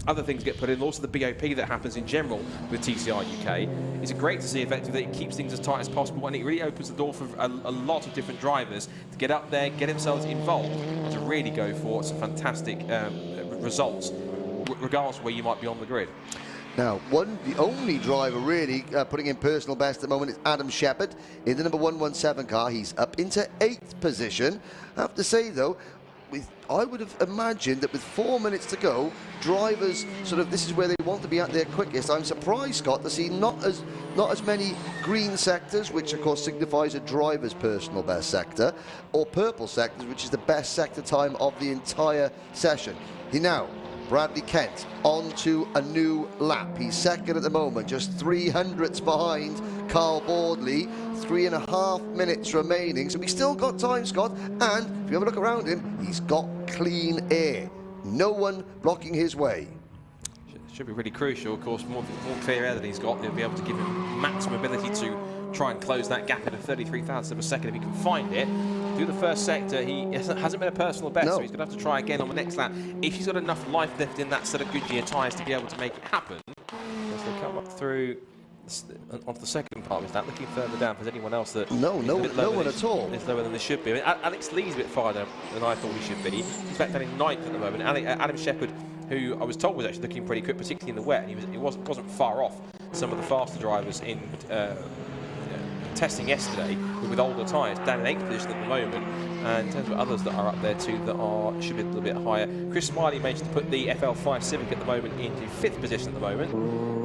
other things get put in, also the BOP that happens in general with TCR UK. It's great to see effectively that it keeps things as tight as possible, and it really opens the door for a lot of different drivers to get up there, get themselves involved, and to really go for some fantastic results, regardless of where you might be on the grid. Now, the only driver really putting in personal best at the moment is Adam Shepherd in the number 117 car. He's up into 8th position. I have to say, though, I would have imagined that with 4 minutes to go, drivers this is where they want to be at their quickest. I'm surprised, Scott, to see not as many green sectors, which of course signifies a driver's personal best sector, or purple sectors, which is the best sector time of the entire session. Bradley Kent onto a new lap. He's second at the moment, just 300ths behind Carl Boardley. 3.5 minutes remaining, so he's still got time, Scott. And if you have a look around him, he's got clean air. No one blocking his way. Should be really crucial, of course. More clear air that he's got, they'll be able to give him maximum ability to try and close that gap at a 33 thousandths of a second if he can find it. Through the first sector, he hasn't been a personal best, so he's going to have to try again on the next lap. If he's got enough life left in that set of Goodyear tyres to be able to make it happen. As they come up through onto the second part of his lap, looking further down, if there's anyone else that... No one at all. Is lower than they should be. I mean, Alex Lee's a bit farther than I thought he should be. He's back down in 9th at the moment. Adam Shepherd, who I was told was actually looking pretty quick, particularly in the wet, and he wasn't far off some of the faster drivers in testing yesterday with older tyres, down in 8th position at the moment. And in terms of others that are up there too that should be a little bit higher, Chris Smiley managed to put the FL5 Civic at the moment into 5th position at the moment.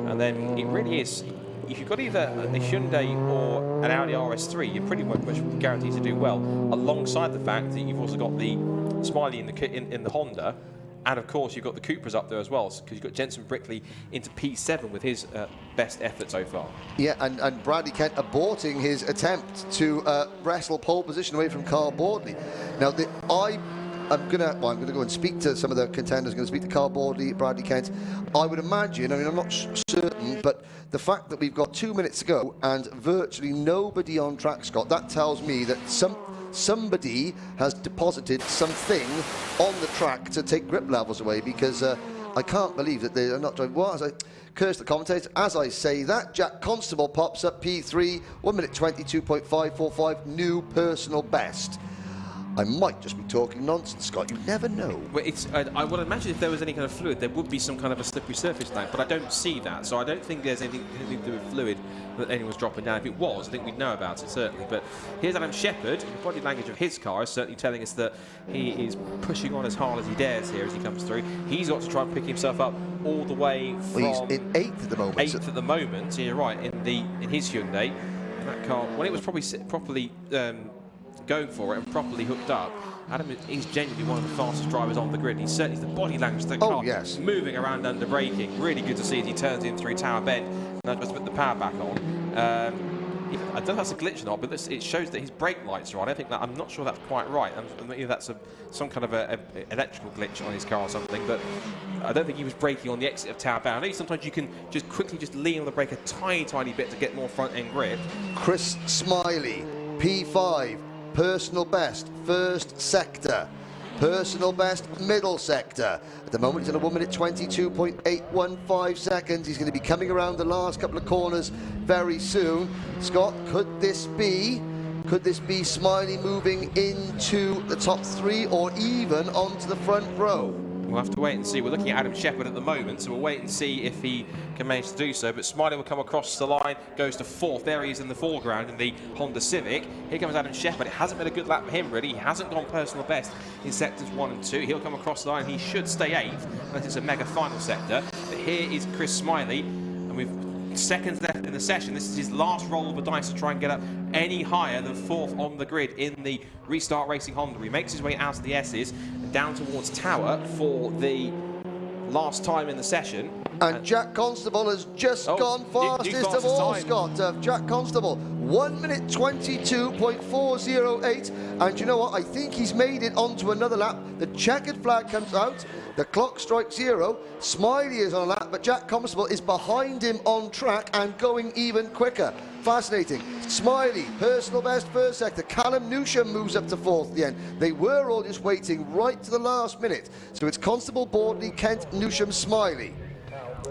And then it really is, if you've got either a Hyundai or an Audi RS3, you're pretty much guaranteed to do well, alongside the fact that you've also got the Smiley in the Honda. And of course, you've got the Coopers up there as well, because you've got Jensen Brickley into P7 with his best effort so far. Yeah, and Bradley Kent aborting his attempt to wrestle pole position away from Carl Boardley. Now, I I'm gonna go and speak to some of the contenders. I'm gonna speak to Carl Bradley Kent. I would imagine, I mean, I'm not certain, but the fact that we've got 2 minutes to go and virtually nobody on track, Scott, that tells me that somebody has deposited something on the track to take grip levels away, because I can't believe that they are not driving. Well, as I curse the commentators, as I say that, Jack Constable pops up P3, 1 minute 22.545, new personal best. I might just be talking nonsense, Scott. You never know. Well, I would imagine if there was any kind of fluid, there would be some kind of a slippery surface tank, but I don't see that. So I don't think there's anything to do with fluid that anyone's dropping down. If it was, I think we'd know about it, certainly. But here's Adam Shepherd. The body language of his car is certainly telling us that he is pushing on as hard as he dares here as he comes through. He's got to try and pick himself up all the way from... Well, he's in 8th at the moment. 8th at the moment, so you're right, in his Hyundai. That car, when it was properly going for it and properly hooked up, Adam is genuinely one of the fastest drivers on the grid. He's certainly the body language of the car, moving around under braking. Really good to see as he turns in through Tower Bend. Now just put the power back on. I don't know if that's a glitch or not, but it shows that his brake lights are on. I'm not sure that's quite right. Maybe that's some kind of a electrical glitch on his car or something, but I don't think he was braking on the exit of Tower Bend. I know sometimes you can just quickly lean on the brake a tiny bit to get more front end grip. Chris Smiley, P5. Personal best, first sector. Personal best, middle sector. At the moment, he's in a 1 minute 22.815 seconds. He's going to be coming around the last couple of corners very soon. Scott, could this be Smiley moving into the top 3 or even onto the front row? We'll have to wait and see. We're looking at Adam Shepherd at the moment, so we'll wait and see if he can manage to do so. But Smiley will come across the line, goes to 4th. There he is in the foreground in the Honda Civic. Here comes Adam Shepherd. It hasn't been a good lap for him, really. He hasn't gone personal best in sectors 1 and 2. He'll come across the line. He should stay 8th, unless it's a mega final sector. But here is Chris Smiley, and we've seconds left in the session. This is his last roll of the dice to try and get up any higher than 4th on the grid in the Restart Racing Honda. He makes his way out of the S's and down towards Tower for the last time in the session. And Jack Constable has just gone fastest of all, Scott. Jack Constable, 1 minute 22.408. And you know what? I think he's made it onto another lap. The checkered flag comes out. The clock strikes 0. Smiley is on a lap, but Jack Constable is behind him on track and going even quicker. Fascinating. Smiley, personal best first sector. Callum Newsham moves up to 4th at the end. They were all just waiting right to the last minute. So it's Constable, Bordley, Kent, Newsham, Smiley.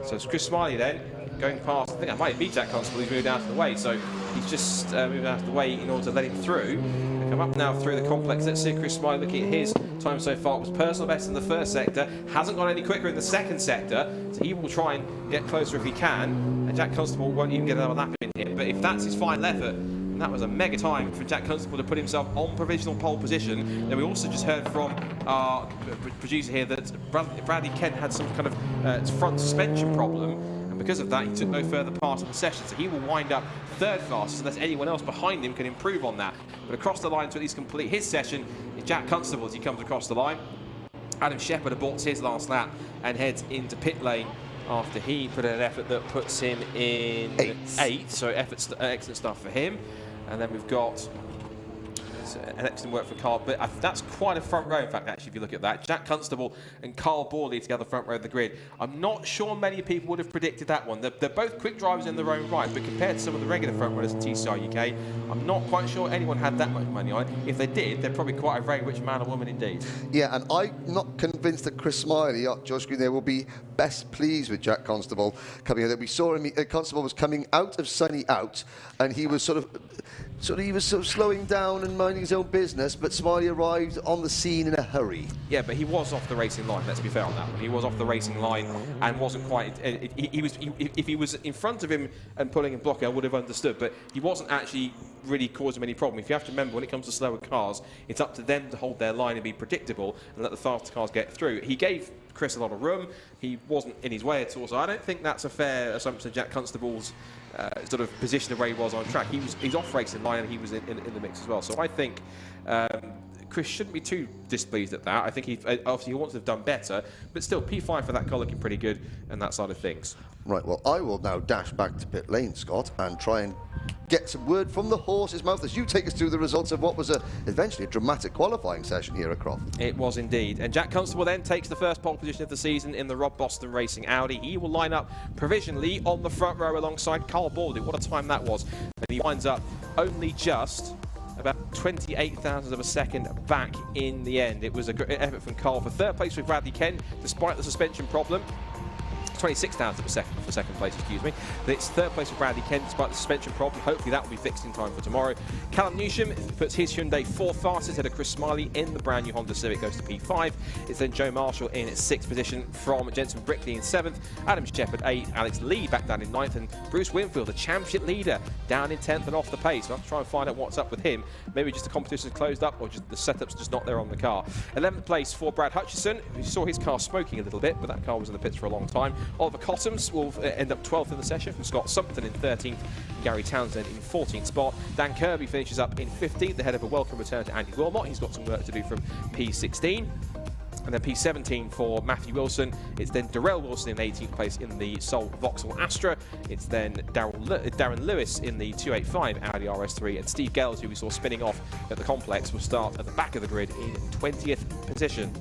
So it's Chris Smiley then, going past, I think that might be Jack Constable, he's moved out of the way, so he's just moved out of the way in order to let him through. Come up now through the complex. Let's see Chris Smiley looking at his time so far. It was personal best in the first sector, hasn't gone any quicker in the second sector, so he will try and get closer if he can, and Jack Constable won't even get another lap in here. But if that's his final effort, and that was a mega time for Jack Constable to put himself on provisional pole position. Then we also just heard from our producer here that Bradley Kent had some kind of front suspension problem, and because of that he took no further part in the session, so he will wind up 3rd fastest unless anyone else behind him can improve on that. But across the line to at least complete his session is Jack Constable as he comes across the line. Adam Shepherd aborts his last lap and heads into pit lane after he put in an effort that puts him in 8th, so excellent stuff for him. And then we've got an excellent work for Carl, but that's quite a front row, in fact, actually, if you look at that. Jack Constable and Carl Borley together front row of the grid. I'm not sure many people would have predicted that one. They're both quick drivers in their own right, but compared to some of the regular front runners in TCR UK, I'm not quite sure anyone had that much money on it. If they did, they're probably quite a very rich man or woman indeed. Yeah, and I'm not convinced that Chris Smiley, Josh Green there, will be best pleased with Jack Constable coming in. We saw him, Constable was coming out of Sunny Out, and he was sort of slowing down and minding his own business, but Smiley arrived on the scene in a hurry. Yeah, but he was off the racing line, let's be fair on that one. He was off the racing line and wasn't quite... if he was in front of him and pulling and blocking, I would have understood, but he wasn't actually really causing any problem. If you have to remember, when it comes to slower cars, it's up to them to hold their line and be predictable and let the faster cars get through. He gave Chris a lot of room. He wasn't in his way at all, so I don't think that's a fair assumption of Jack Constable's sort of position of where he was on track. He's off racing line and he was in the mix as well. So I think Chris shouldn't be too displeased at that. I think obviously he wants to have done better, but still P5 for that car looking pretty good and that side of things. Right, well, I will now dash back to pit lane, Scott, and try and get some word from the horse's mouth as you take us through the results of what was eventually a dramatic qualifying session here at Croft. It was indeed. And Jack Constable then takes the first pole position of the season in the Rob Boston Racing Audi. He will line up provisionally on the front row alongside Carl Baldwin. What a time that was. And he winds up only just about 28 thousandths of a second back in the end. It was a great effort from Carl for third place with Bradley Kent, despite the suspension problem. 26 thousandths of a second for second place, excuse me. But it's third place for Bradley Kent despite the suspension problem. Hopefully that will be fixed in time for tomorrow. Callum Newsham puts his Hyundai fourth fastest ahead of Chris Smiley in the brand new Honda Civic, goes to P5. It's then Joe Marshall in sixth position from Jensen Brickley in seventh. Adam Shepherd 8th, Alex Lee back down in ninth, and Bruce Winfield, the championship leader, down in 10th and off the pace. We'll have to try and find out what's up with him. Maybe just the competition's closed up or just the setup's just not there on the car. 11th place for Brad Hutchison, who saw his car smoking a little bit, but that car was in the pits for a long time. Oliver Cottams will end up 12th in the session from Scott Sumpton in 13th, Gary Townsend in 14th spot. Dan Kirby finishes up in 15th ahead of a welcome return to Andy Wilmot. He's got some work to do from P16. And then P17 for Matthew Wilson. It's then Darrell Wilson in 18th place in the Sol Vauxhall Astra. It's then Darren Lewis in the 285 Audi RS3. And Steve Gales, who we saw spinning off at the complex, will start at the back of the grid in 20th position.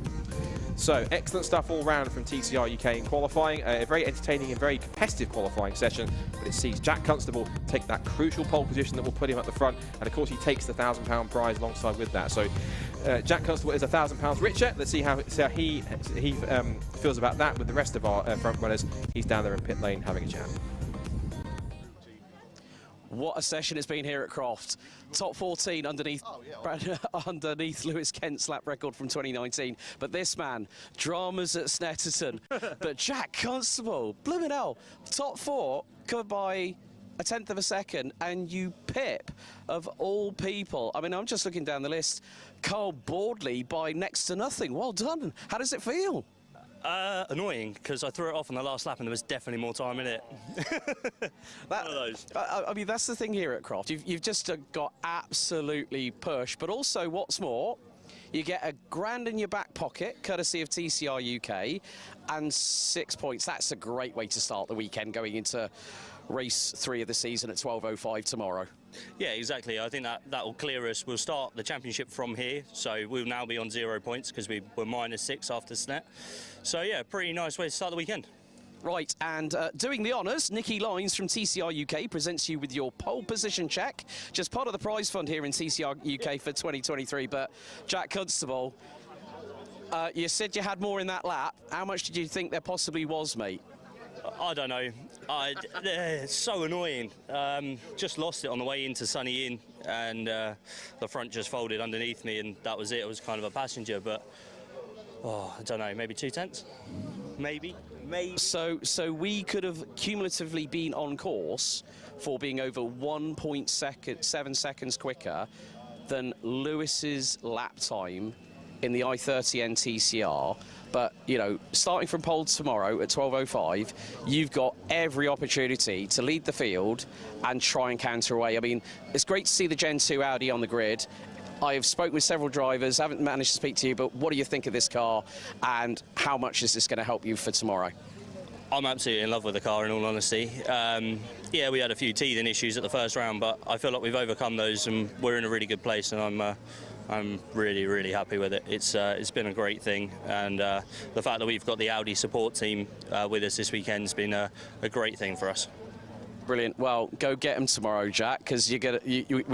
So, excellent stuff all round from TCR UK in qualifying. A very entertaining and very competitive qualifying session, but it sees Jack Constable take that crucial pole position that will put him at the front, and of course he takes the £1,000 prize alongside with that. So, Jack Constable is £1,000 richer. Let's see how he feels about that with the rest of our front runners. He's down there in pit lane having a chat. What a session it's been here at Croft. Top 14 underneath underneath Lewis Kent's lap record from 2019. But this man, dramas at Snetterton. But Jack Constable, blooming hell, top 4 covered by a tenth of a second, and you pip of all people. I mean, I'm just looking down the list. Carl Baldwin by next to nothing. Well done. How does it feel? Annoying, because I threw it off on the last lap and there was definitely more time in it. One of those. I mean, that's the thing here at Croft. You've just got absolutely pushed, but also, what's more, you get a grand in your back pocket, courtesy of TCR UK, and 6 points. That's a great way to start the weekend going into race 3 of the season at 12:05 tomorrow. Yeah, exactly. I think that will clear us. We'll start the championship from here, so we'll now be on 0 points because we were -6 after Snet. So yeah, pretty nice way to start the weekend. Right, and doing the honours, Nikki Lines from TCR UK presents you with your pole position check. Just part of the prize fund here in TCR UK for 2023. But Jack Constable, you said you had more in that lap. How much did you think there possibly was, mate? I don't know. It's so annoying. Just lost it on the way into Sunny Inn, and the front just folded underneath me, and that was it. It was kind of a passenger, but I don't know, maybe 2 tenths? Maybe. So we could have cumulatively been on course for being over 1.7 seconds quicker than Lewis's lap time in the i30N TCR. But, you know, starting from pole tomorrow at 12:05, you've got every opportunity to lead the field and try and counter away. I mean, it's great to see the Gen 2 Audi on the grid. I have spoken with several drivers, haven't managed to speak to you, but what do you think of this car, and how much is this going to help you for tomorrow? I'm absolutely in love with the car, in all honesty. Yeah, we had a few teething issues at the first round, but I feel like we've overcome those and we're in a really good place, and I'm really, really happy with it. It's been a great thing, and the fact that we've got the Audi support team with us this weekend's been a great thing for us. Brilliant. Well, go get them tomorrow, Jack, because we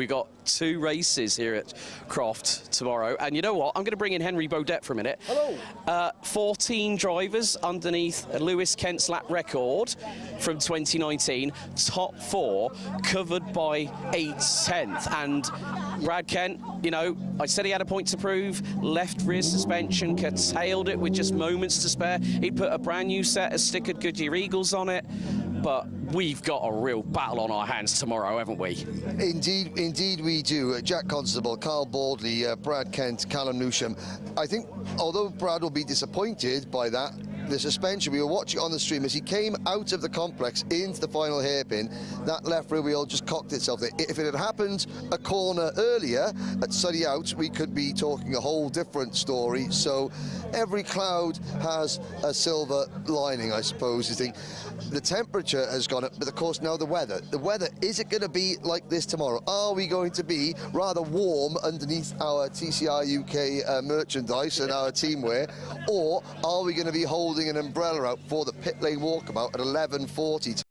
got 2 races here at Croft tomorrow. And you know what? I'm going to bring in Henry Baudet for a minute. Hello. 14 drivers underneath Lewis Kent's lap record from 2019. Top 4 covered by 8/10. And Brad Kent, you know, I said he had a point to prove. Left rear suspension, curtailed it with just moments to spare. He put a brand new set of stickered Goodyear Eagles on it. But we've got a real battle on our hands tomorrow, haven't we? Indeed we do. Jack Constable, Carl Baldwin, Brad Kent, Callum Newsham. I think, although Brad will be disappointed by that, the suspension, we were watching on the stream as he came out of the complex into the final hairpin, that left rear wheel just cocked itself there. If it had happened a corner earlier at Sunny Out, we could be talking a whole different story. So every cloud has a silver lining, I suppose. You think the temperature has gone up, but of course now the weather. The weather, is it going to be like this tomorrow? Are we going to be rather warm underneath our TCR UK merchandise and our teamwear, or are we going to be holding an umbrella out for the pit lane walkabout at 11:40?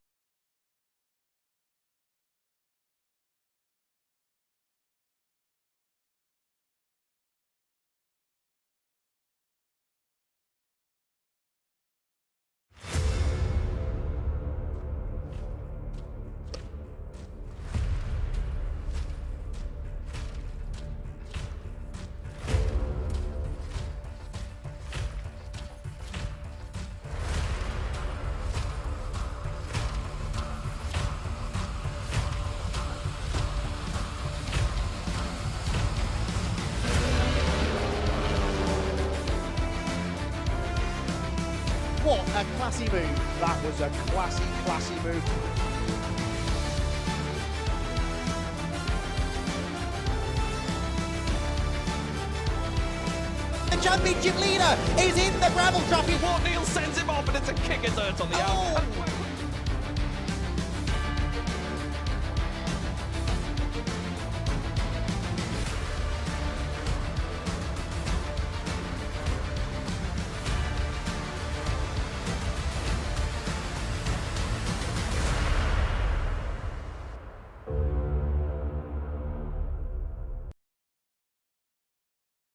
What a classy move. That was a classy move. The championship leader is in the gravel trap. Neil sends him off, and it's a kick of dirt on the out.